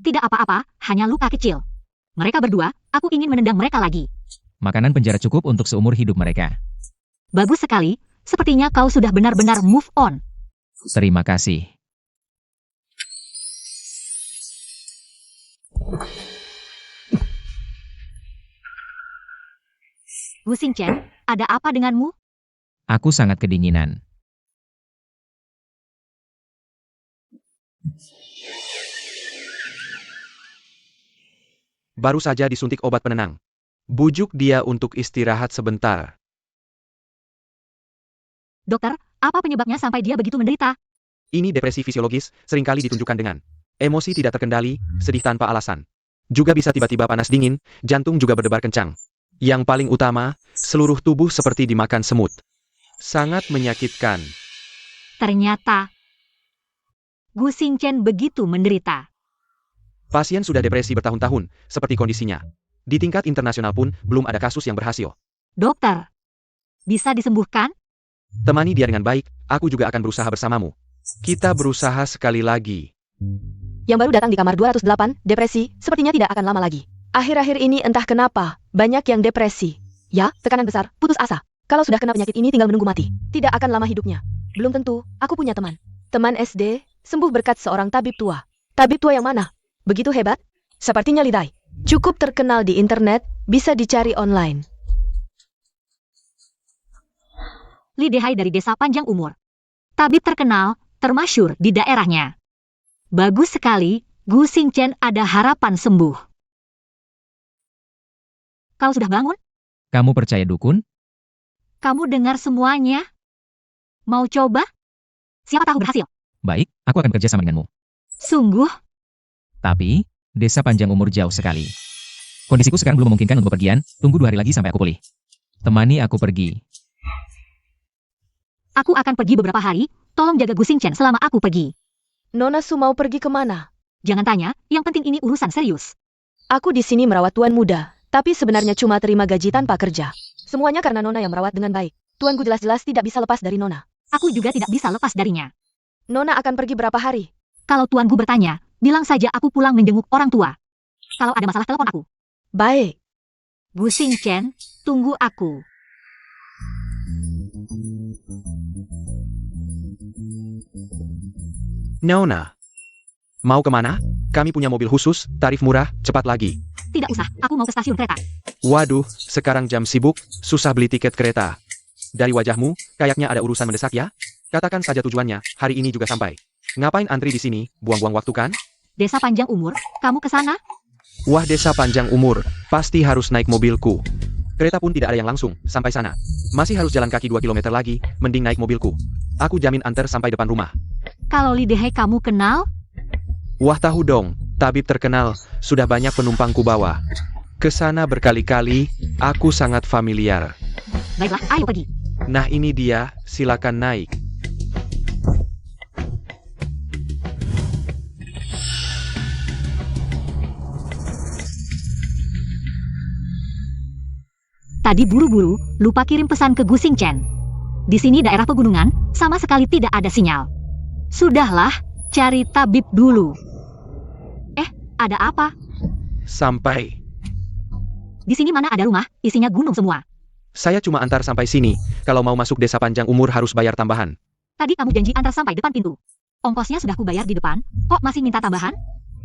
tidak apa-apa, hanya luka kecil. Mereka berdua, aku ingin menendang mereka lagi. Makanan penjara cukup untuk seumur hidup mereka. Bagus sekali, sepertinya kau sudah benar-benar move on. Terima kasih. Gu Xingchen, ada apa denganmu? Aku sangat kedinginan. Baru saja disuntik obat penenang. Bujuk dia untuk istirahat sebentar. Dokter, apa penyebabnya sampai dia begitu menderita? Ini depresi fisiologis, seringkali ditunjukkan dengan emosi tidak terkendali, sedih tanpa alasan. Juga bisa tiba-tiba panas dingin, jantung juga berdebar kencang. Yang paling utama, seluruh tubuh seperti dimakan semut. Sangat menyakitkan. Ternyata Gu Xingchen begitu menderita. Pasien sudah depresi bertahun-tahun, seperti kondisinya. Di tingkat internasional pun, belum ada kasus yang berhasil. Dokter, bisa disembuhkan? Temani dia dengan baik, aku juga akan berusaha bersamamu. Kita berusaha sekali lagi. Yang baru datang di kamar 208, depresi, sepertinya tidak akan lama lagi. Akhir-akhir ini entah kenapa, banyak yang depresi. Ya, tekanan besar, putus asa. Kalau sudah kena penyakit ini tinggal menunggu mati. Tidak akan lama hidupnya. Belum tentu, aku punya teman. Teman SD, sembuh berkat seorang tabib tua. Tabib tua yang mana? Begitu hebat? Sepertinya Li Dai. Cukup terkenal di internet, bisa dicari online. Li Dehai dari desa panjang umur. Tabib terkenal, termasyur di daerahnya. Bagus sekali, Gu Xingchen ada harapan sembuh. Kau sudah bangun? Kamu percaya dukun? Kamu dengar semuanya? Mau coba? Siapa tahu berhasil. Baik, aku akan bekerja sama denganmu. Sungguh, Tapi, desa panjang umur jauh sekali. Kondisiku sekarang belum memungkinkan untuk bepergian, tunggu 2 hari lagi sampai aku pulih. Temani aku pergi. aku akan pergi beberapa hari, tolong jaga Gu Xingchen selama aku pergi. Nona Su mau pergi kemana? Jangan tanya, yang penting ini urusan serius. Aku di sini merawat tuan muda, tapi sebenarnya cuma terima gaji tanpa kerja. Semuanya karena Nona yang merawat dengan baik. Tuanku jelas-jelas tidak bisa lepas dari Nona. Aku juga tidak bisa lepas darinya. Nona akan pergi berapa hari? Kalau tuanku bertanya, bilang saja aku pulang menjenguk orang tua. Kalau ada masalah telepon aku. Baik. Gu Xingchen, tunggu aku. Nona. Mau kemana? Kami punya mobil khusus, tarif murah, cepat lagi. Tidak usah, aku mau ke stasiun kereta. Waduh, sekarang jam sibuk, susah beli tiket kereta. Dari wajahmu, kayaknya ada urusan mendesak ya? Katakan saja tujuannya, hari ini juga sampai. Ngapain antri di sini, buang-buang waktu kan? Desa panjang umur, kamu ke sana? Wah, desa panjang umur, pasti harus naik mobilku. Kereta pun tidak ada yang langsung, sampai sana. Masih harus jalan kaki 2 km lagi, mending naik mobilku. Aku jamin antar sampai depan rumah. Kalau Li Dehai kamu kenal? Wah tahu dong, tabib terkenal, sudah banyak penumpangku bawa. Kesana berkali-kali, aku sangat familiar. Baiklah, ayo pergi. Nah ini dia, silakan naik. Tadi buru-buru, lupa kirim pesan ke Gu Xingchen. Di sini daerah pegunungan, sama sekali tidak ada sinyal. Sudahlah, cari tabib dulu. Ada apa? Sampai. Di sini mana ada rumah, isinya gunung semua. Saya cuma antar sampai sini, kalau mau masuk desa panjang umur harus bayar tambahan. Tadi kamu janji antar sampai depan pintu. Ongkosnya sudah kubayar di depan, kok masih minta tambahan?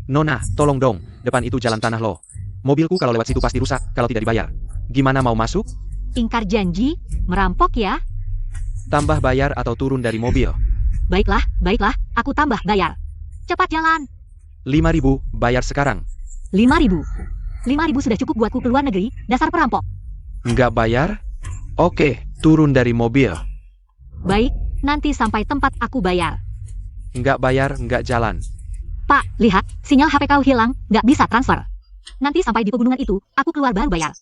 Nona, tolong dong, depan itu jalan tanah loh. Mobilku kalau lewat situ pasti rusak, kalau tidak dibayar. Gimana mau masuk? Ingkar janji, merampok ya? Tambah bayar atau turun dari mobil? Baiklah, aku tambah bayar. Cepat jalan. 5.000, bayar sekarang. 5.000. 5.000 sudah cukup buatku keluar negeri, dasar perampok. Nggak bayar? Oke, turun dari mobil. Baik, nanti sampai tempat aku bayar. Nggak bayar, nggak jalan. Pak, lihat, sinyal HP kau hilang, nggak bisa transfer. Nanti sampai di pegunungan itu, aku keluar baru bayar.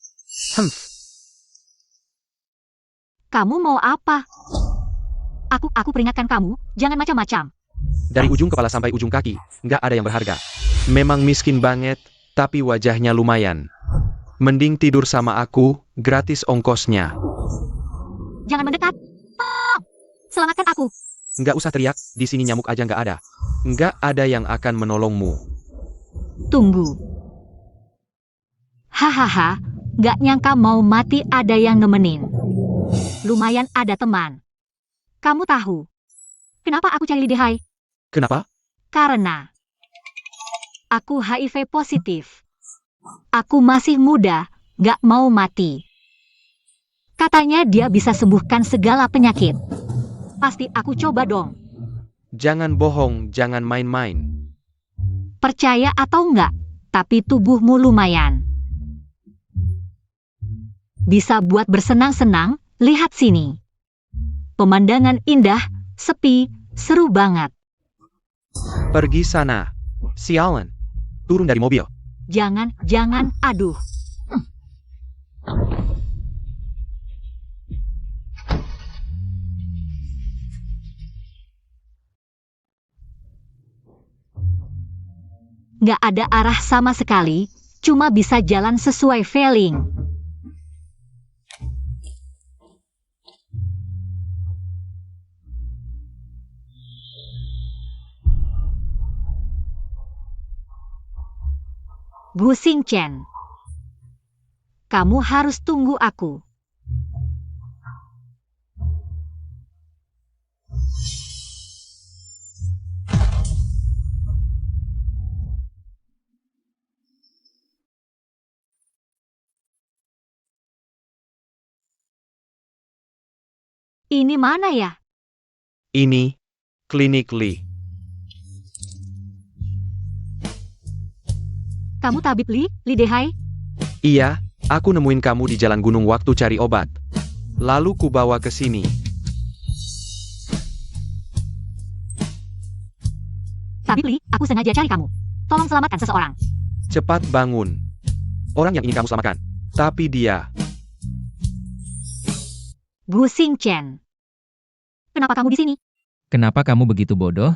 Kamu mau apa? Aku peringatkan kamu, jangan macam-macam. Dari ujung kepala sampai ujung kaki, nggak ada yang berharga. Memang miskin banget, tapi wajahnya lumayan. Mending tidur sama aku, gratis ongkosnya. Jangan mendekat. Selamatkan aku. Nggak usah teriak, di sini nyamuk aja nggak ada. Nggak ada yang akan menolongmu. Tunggu. Hahaha, Gak nyangka mau mati ada yang nemenin. Lumayan ada teman. Kamu tahu kenapa aku cari Li Dehai? Kenapa? Karena aku HIV positif. Aku masih muda, gak mau mati. Katanya dia bisa sembuhkan segala penyakit. Pasti aku coba dong. Jangan bohong, jangan main-main. Percaya atau enggak, tapi tubuhmu lumayan. Bisa buat bersenang-senang, lihat sini. Pemandangan indah, sepi, seru banget. Pergi sana. Sialan. Turun dari mobil. Jangan, aduh. Nggak ada arah sama sekali, cuma bisa jalan sesuai feeling. Gu Xingchen, kamu harus tunggu aku. Ini mana ya? Ini klinik Li. Kamu tabib Li Dehai? Iya, aku nemuin kamu di jalan gunung waktu cari obat. Lalu ku bawa ke sini. Tabib Li, aku sengaja cari kamu. Tolong selamatkan seseorang. Cepat bangun. Orang yang ingin kamu selamatkan. Tapi dia. Gu Xingchen. Kenapa kamu di sini? Kenapa kamu begitu bodoh?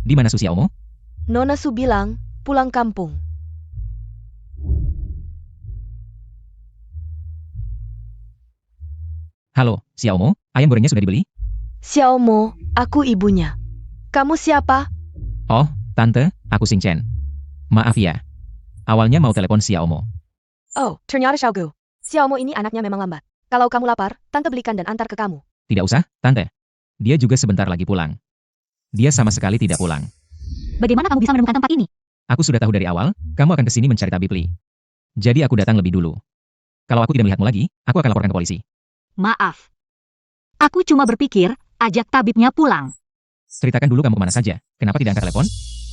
Di mana Su Xiaomo? Nona Su bilang, pulang kampung. Halo, Xiaomo, ayam gorengnya sudah dibeli? Xiaomo, aku ibunya. Kamu siapa? Oh, Tante, aku Xingchen. Maaf ya. Awalnya mau telepon Xiaomo. Oh, ternyata Xiaogu. Xiaomo ini anaknya memang lambat. Kalau kamu lapar, Tante belikan dan antar ke kamu. Tidak usah, Tante. Dia juga sebentar lagi pulang. Dia sama sekali tidak pulang. Bagaimana kamu bisa menemukan tempat ini? Aku sudah tahu dari awal, kamu akan ke sini mencari tabib Li. Jadi aku datang lebih dulu. Kalau aku tidak melihatmu lagi, aku akan laporkan ke polisi. Maaf. Aku cuma berpikir, ajak tabibnya pulang. Ceritakan dulu kamu kemana saja. Kenapa tidak angkat telepon?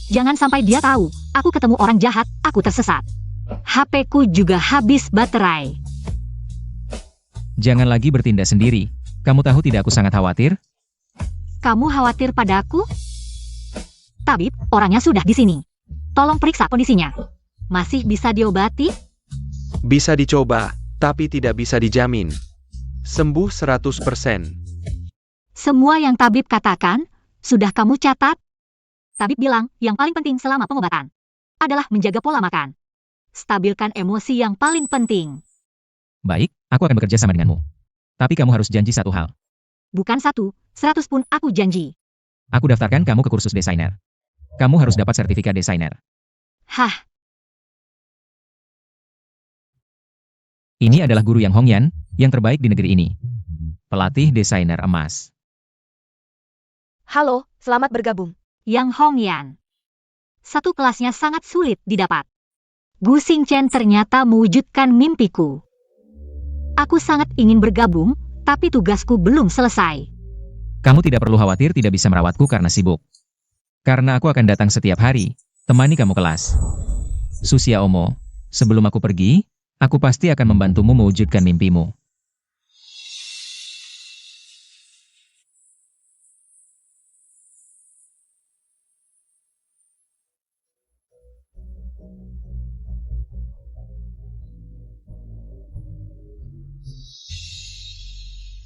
Jangan sampai dia tahu, aku ketemu orang jahat, aku tersesat. HP-ku juga habis baterai. Jangan lagi bertindak sendiri. Kamu tahu tidak aku sangat khawatir? Kamu khawatir padaku? Tabib, orangnya sudah di sini. Tolong periksa kondisinya. Masih bisa diobati? Bisa dicoba, tapi tidak bisa dijamin. Sembuh 100%. Semua yang tabib katakan, sudah kamu catat? Tabib bilang, yang paling penting selama pengobatan adalah menjaga pola makan. Stabilkan emosi yang paling penting. Baik, aku akan bekerja sama denganmu. Tapi kamu harus janji satu hal. Bukan 1, 100 pun aku janji. Aku daftarkan kamu ke kursus desainer. Kamu harus dapat sertifikat desainer. Hah, Ini adalah guru Yang Hongyan, yang terbaik di negeri ini. Pelatih desainer emas. Halo, selamat bergabung. Yang Hongyan. Satu kelasnya sangat sulit didapat. Gu Xingchen ternyata mewujudkan mimpiku. Aku sangat ingin bergabung, tapi tugasku belum selesai. Kamu tidak perlu khawatir tidak bisa merawatku karena sibuk. Karena aku akan datang setiap hari, temani kamu kelas. Su Xiaomo, sebelum aku pergi, aku pasti akan membantumu mewujudkan mimpimu.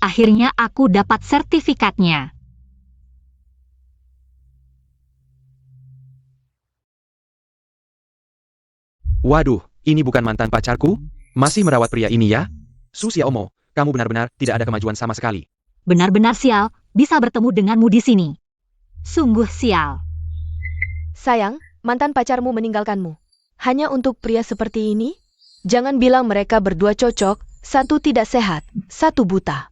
Akhirnya aku dapat sertifikatnya. Waduh, ini bukan mantan pacarku? Masih merawat pria ini ya? Su Xiaomo, kamu benar-benar tidak ada kemajuan sama sekali. Benar-benar sial, bisa bertemu denganmu di sini. Sungguh sial. Sayang, mantan pacarmu meninggalkanmu. Hanya untuk pria seperti ini? Jangan bilang mereka berdua cocok, satu tidak sehat, satu buta.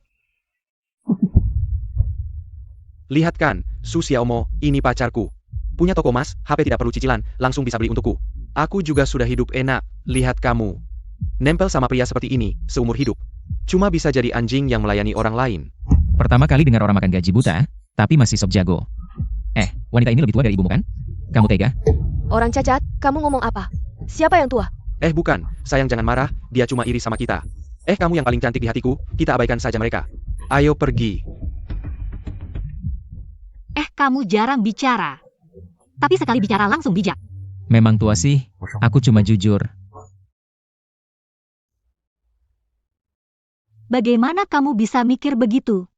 Lihat kan, Su Xiaomo, ini pacarku. Punya toko mas, HP tidak perlu cicilan, langsung bisa beli untukku. Aku juga sudah hidup enak, lihat kamu. Nempel sama pria seperti ini, seumur hidup. Cuma bisa jadi anjing yang melayani orang lain. Pertama kali dengar orang makan gaji buta, tapi masih sok jago. Wanita ini lebih tua dari ibumu kan? Kamu tega? Orang cacat, kamu ngomong apa? Siapa yang tua? Bukan, sayang jangan marah, dia cuma iri sama kita. Kamu yang paling cantik di hatiku, kita abaikan saja mereka. Ayo pergi. Kamu jarang bicara. Tapi sekali bicara langsung bijak. Memang tua sih, aku cuma jujur. Bagaimana kamu bisa mikir begitu?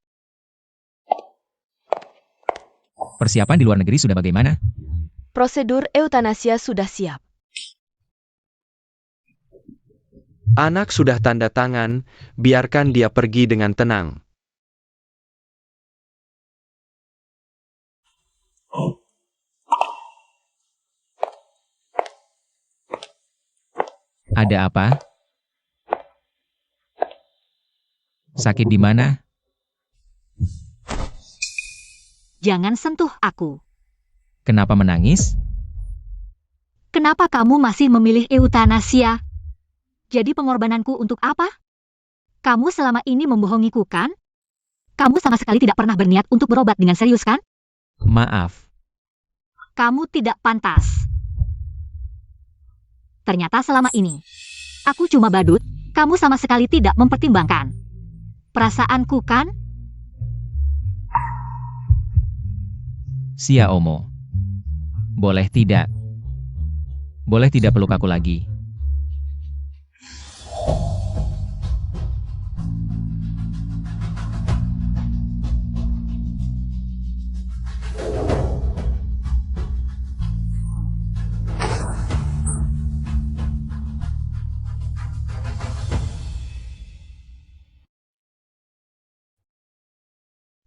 Persiapan di luar negeri sudah bagaimana? Prosedur eutanasia sudah siap. Anak sudah tanda tangan, biarkan dia pergi dengan tenang. Ada apa? Sakit di mana? Jangan sentuh aku. Kenapa menangis? Kenapa kamu masih memilih eutanasia? Jadi pengorbananku untuk apa? Kamu selama ini membohongiku kan? Kamu sama sekali tidak pernah berniat untuk berobat dengan serius kan? Maaf. Kamu tidak pantas. Ternyata selama ini, aku cuma badut, kamu sama sekali tidak mempertimbangkan perasaanku kan? Xiaomo. Boleh tidak? Boleh tidak peluk aku lagi?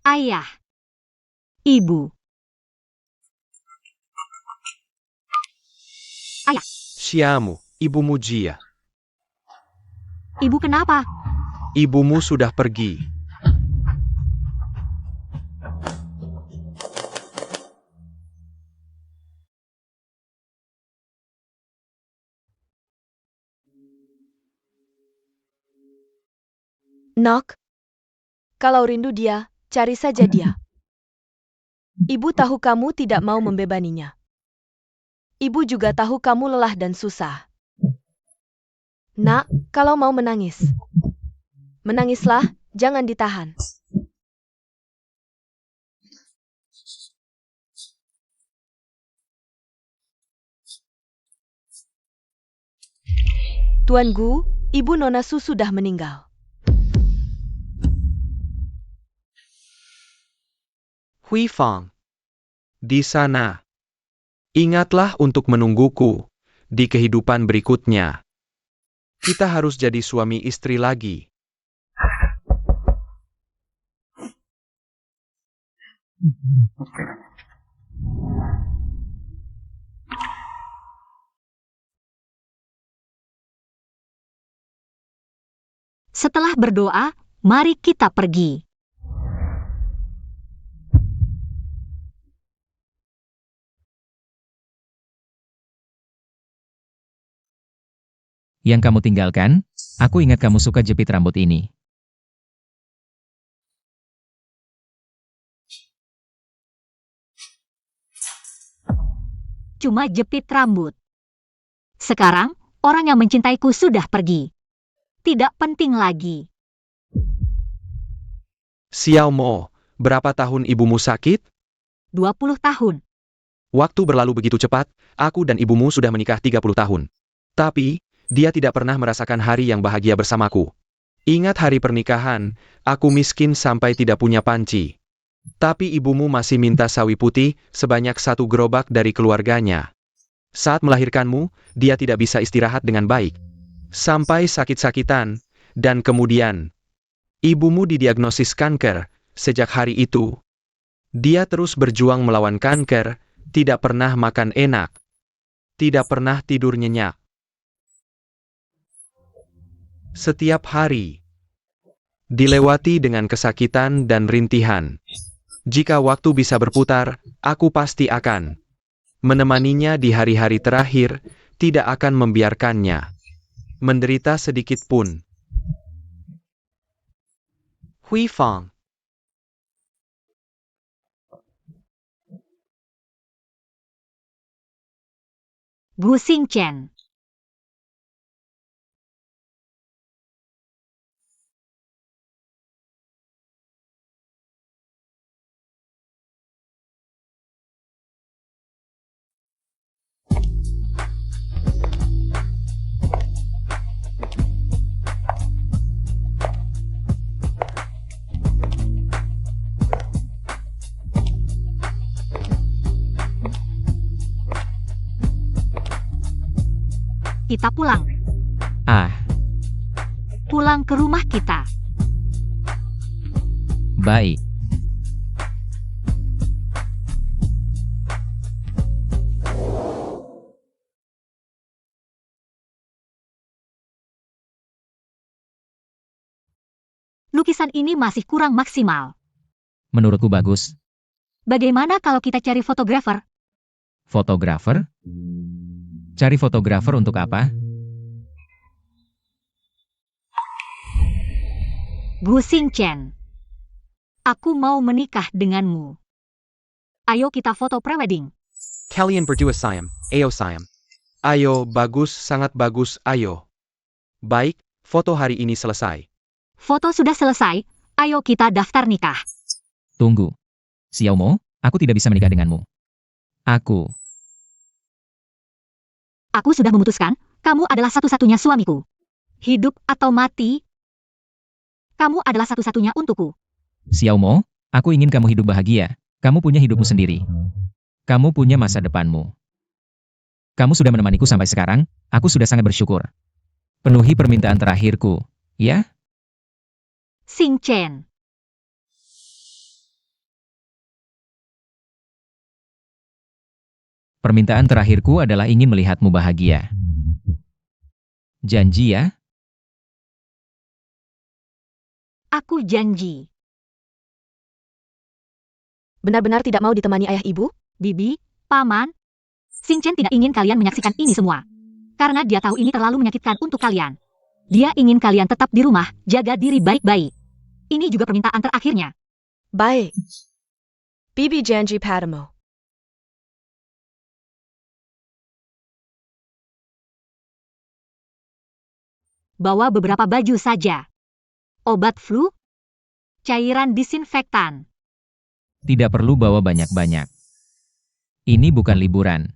Ayah. Ibu. Xiaomo, ibumu Jia. Ibu kenapa? Ibumu sudah pergi. Nok. Kalau rindu dia, cari saja dia. Ibu tahu kamu tidak mau membebaninya. Ibu juga tahu kamu lelah dan susah. Nak, kalau mau menangis, menangislah, jangan ditahan. Tuan Gu, Ibu Nona Su sudah meninggal. Hui Fang. Di sana. Ingatlah untuk menungguku di kehidupan berikutnya. Kita harus jadi suami istri lagi. Setelah berdoa, mari kita pergi. Yang kamu tinggalkan, aku ingat kamu suka jepit rambut ini. Cuma jepit rambut. Sekarang, orang yang mencintaiku sudah pergi. Tidak penting lagi. Xiaomo, berapa tahun ibumu sakit? 20 tahun. Waktu berlalu begitu cepat, aku dan ibumu sudah menikah 30 tahun. Tapi, dia tidak pernah merasakan hari yang bahagia bersamaku. Ingat hari pernikahan, aku miskin sampai tidak punya panci. Tapi ibumu masih minta sawi putih sebanyak 1 gerobak dari keluarganya. Saat melahirkanmu, dia tidak bisa istirahat dengan baik. Sampai sakit-sakitan, dan kemudian, ibumu didiagnosis kanker. Sejak hari itu, dia terus berjuang melawan kanker, tidak pernah makan enak. tidak pernah tidur nyenyak. Setiap hari dilewati dengan kesakitan dan rintihan. Jika waktu bisa berputar, aku pasti akan menemaninya di hari-hari terakhir, tidak akan membiarkannya menderita sedikit pun. Hui Fang. Bu Xingchen. Kita pulang. Ah, Pulang ke rumah kita. baik. Lukisan ini masih kurang maksimal. Menurutku bagus. Bagaimana kalau kita cari fotografer? Fotografer? Cari fotografer untuk apa? Bu Xingchen. Aku mau menikah denganmu. Ayo kita foto prewedding. Kalian berdua sayang, ayo sayang. Ayo, bagus, sangat bagus, ayo. Baik, foto hari ini selesai. Foto sudah selesai. Ayo kita daftar nikah. Tunggu. Xiaomo, aku tidak bisa menikah denganmu. Aku sudah memutuskan, kamu adalah satu-satunya suamiku. Hidup atau mati, kamu adalah satu-satunya untukku. Xiaomo, aku ingin kamu hidup bahagia. Kamu punya hidupmu sendiri. Kamu punya masa depanmu. Kamu sudah menemaniku sampai sekarang, aku sudah sangat bersyukur. Penuhi permintaan terakhirku, ya? Xingchen. Permintaan terakhirku adalah ingin melihatmu bahagia. Janji ya? Aku janji. Benar-benar tidak mau ditemani ayah ibu? Bibi, Paman, Xingchen tidak ingin kalian menyaksikan ini semua. Karena dia tahu ini terlalu menyakitkan untuk kalian. Dia ingin kalian tetap di rumah, jaga diri baik-baik. Ini juga permintaan terakhirnya. Baik. Bibi janji padamu. Bawa beberapa baju saja. Obat flu, cairan disinfektan. Tidak perlu bawa banyak-banyak. Ini bukan liburan.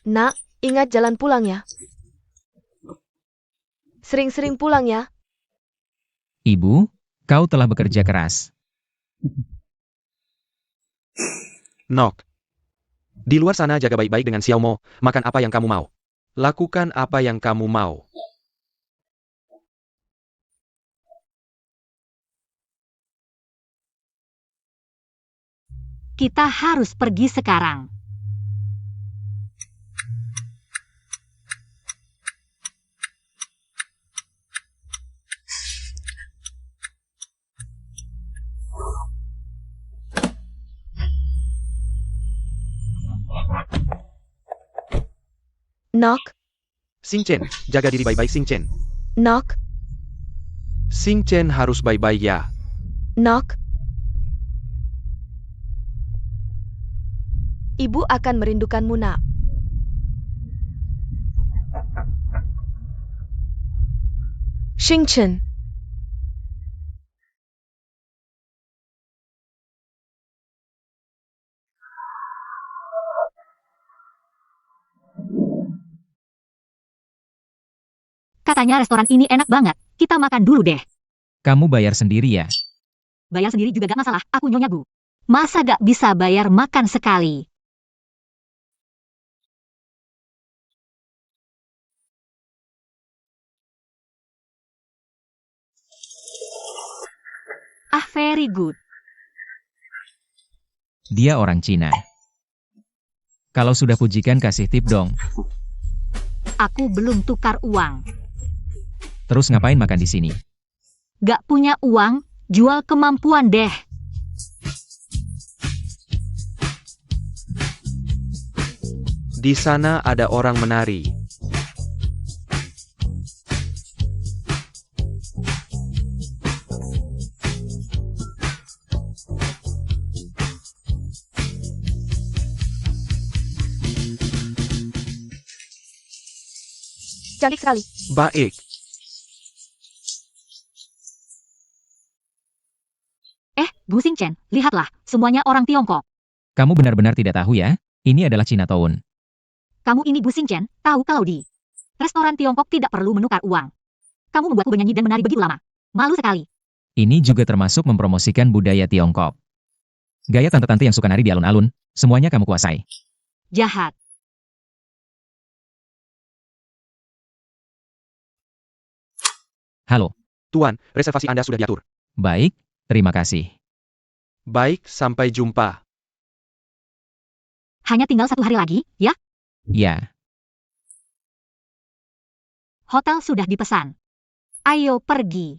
Nak, ingat jalan pulang ya. Sering-sering pulang ya. Ibu, kau telah bekerja keras. Nok. Di luar sana jaga baik-baik dengan Xiaomo, makan apa yang kamu mau. Lakukan apa yang kamu mau. Kita harus pergi sekarang. Nok, Xingchen, jaga diri baik-baik Xingchen. Nok, Xingchen harus baik-baik ya. Nok. Ibu akan merindukanmu, nak. Xingchen. Katanya restoran ini enak banget. Kita makan dulu deh. Kamu bayar sendiri ya? Bayar sendiri juga gak masalah. Aku Nyonya Gu. Masa gak bisa bayar makan sekali? Ah, very good. Dia orang Cina. Kalau sudah pujikan kasih tip dong. Aku belum tukar uang. Terus ngapain makan di sini? Gak punya uang, jual kemampuan deh. Di sana ada orang menari. Cantik sekali. Baik. Bu Xingchen, lihatlah, semuanya orang Tiongkok. Kamu benar-benar tidak tahu ya? Ini adalah Chinatown. Kamu ini Bu Xingchen, tahu kalau di restoran Tiongkok tidak perlu menukar uang. Kamu membuatku bernyanyi dan menari begitu lama. Malu sekali. Ini juga termasuk mempromosikan budaya Tiongkok. Gaya tante-tante yang suka nari di alun-alun, semuanya kamu kuasai. Jahat. Halo. Tuan, reservasi Anda sudah diatur. Baik, terima kasih. Baik, sampai jumpa. Hanya tinggal 1 hari lagi, ya? Ya, Hotel sudah dipesan. Ayo pergi.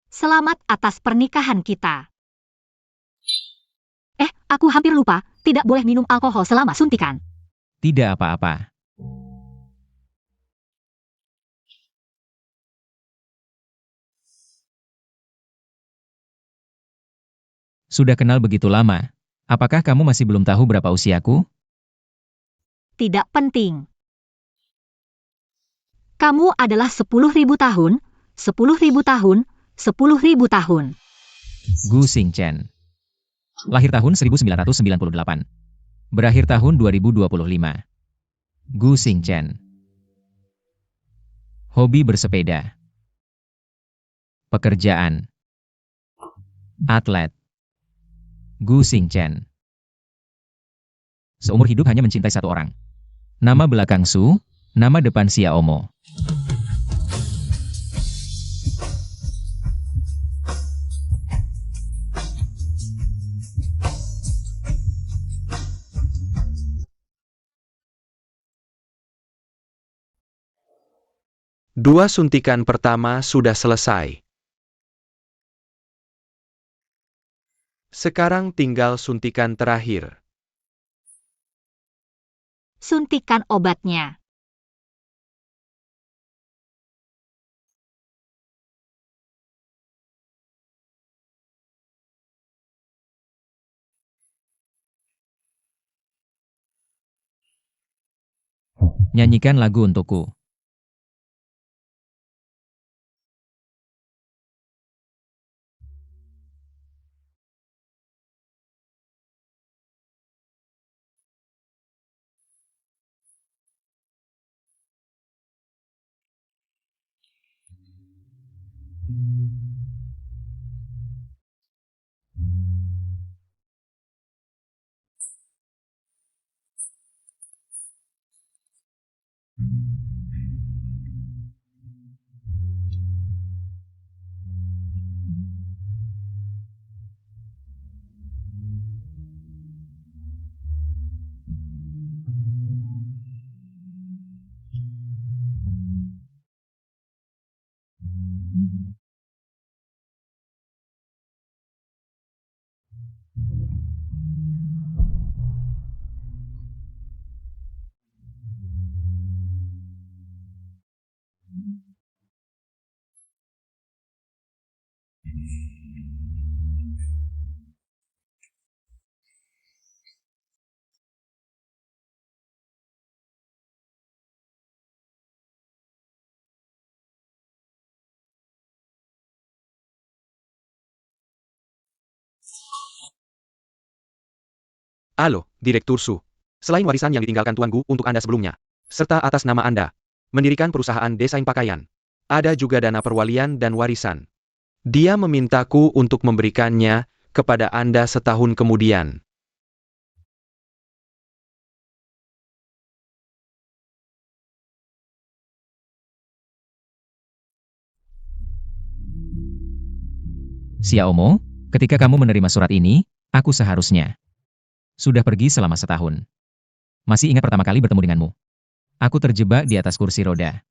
Selamat atas pernikahan kita. Aku hampir lupa, tidak boleh minum alkohol selama suntikan. tidak apa-apa. Sudah kenal begitu lama. Apakah kamu masih belum tahu berapa usiaku? Tidak penting. Kamu adalah 10.000 tahun, 10.000 tahun, 10.000 tahun. Gu Xingchen. Lahir tahun 1998. Berakhir tahun 2025. Gu Xingchen. Hobi bersepeda. Pekerjaan. Atlet. Gu Xingchen. Seumur hidup hanya mencintai satu orang. Nama belakang Su, nama depan Xiaomo. Dua suntikan pertama sudah selesai. Sekarang tinggal suntikan terakhir. Suntikan obatnya. Nyanyikan lagu untukku. Halo, Direktur Su. Selain warisan yang ditinggalkan Tuan Gu untuk Anda sebelumnya, serta atas nama Anda, mendirikan perusahaan desain pakaian, ada juga dana perwalian dan warisan. Dia memintaku untuk memberikannya kepada Anda setahun kemudian. Xiaomo, ketika kamu menerima surat ini, aku seharusnya sudah pergi selama setahun. Masih ingat pertama kali bertemu denganmu? Aku terjebak di atas kursi roda.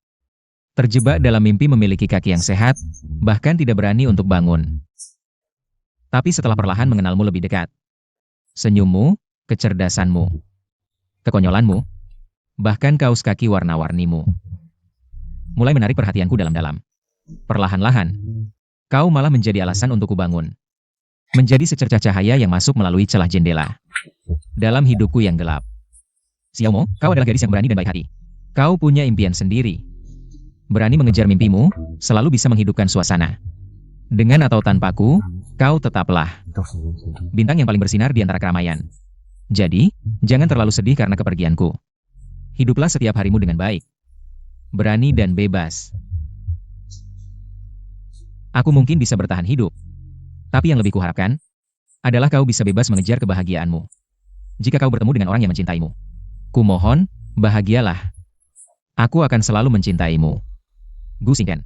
Terjebak dalam mimpi memiliki kaki yang sehat, bahkan tidak berani untuk bangun. Tapi setelah perlahan mengenalmu lebih dekat, senyummu, kecerdasanmu, kekonyolanmu, bahkan kaos kaki warna-warnimu mulai menarik perhatianku dalam-dalam. Perlahan-lahan, kau malah menjadi alasan untuk kubangun. Menjadi secercah cahaya yang masuk melalui celah jendela. Dalam hidupku yang gelap. Xiaomo, kau adalah gadis yang berani dan baik hati. Kau punya impian sendiri. Berani mengejar mimpimu, selalu bisa menghidupkan suasana. Dengan atau tanpaku, kau tetaplah bintang yang paling bersinar di antara keramaian. Jadi, jangan terlalu sedih karena kepergianku. Hiduplah setiap harimu dengan baik. Berani dan bebas. Aku mungkin bisa bertahan hidup. Tapi yang lebih kuharapkan, adalah kau bisa bebas mengejar kebahagiaanmu. Jika kau bertemu dengan orang yang mencintaimu, kumohon, bahagialah. Aku akan selalu mencintaimu. Gu Xingtian.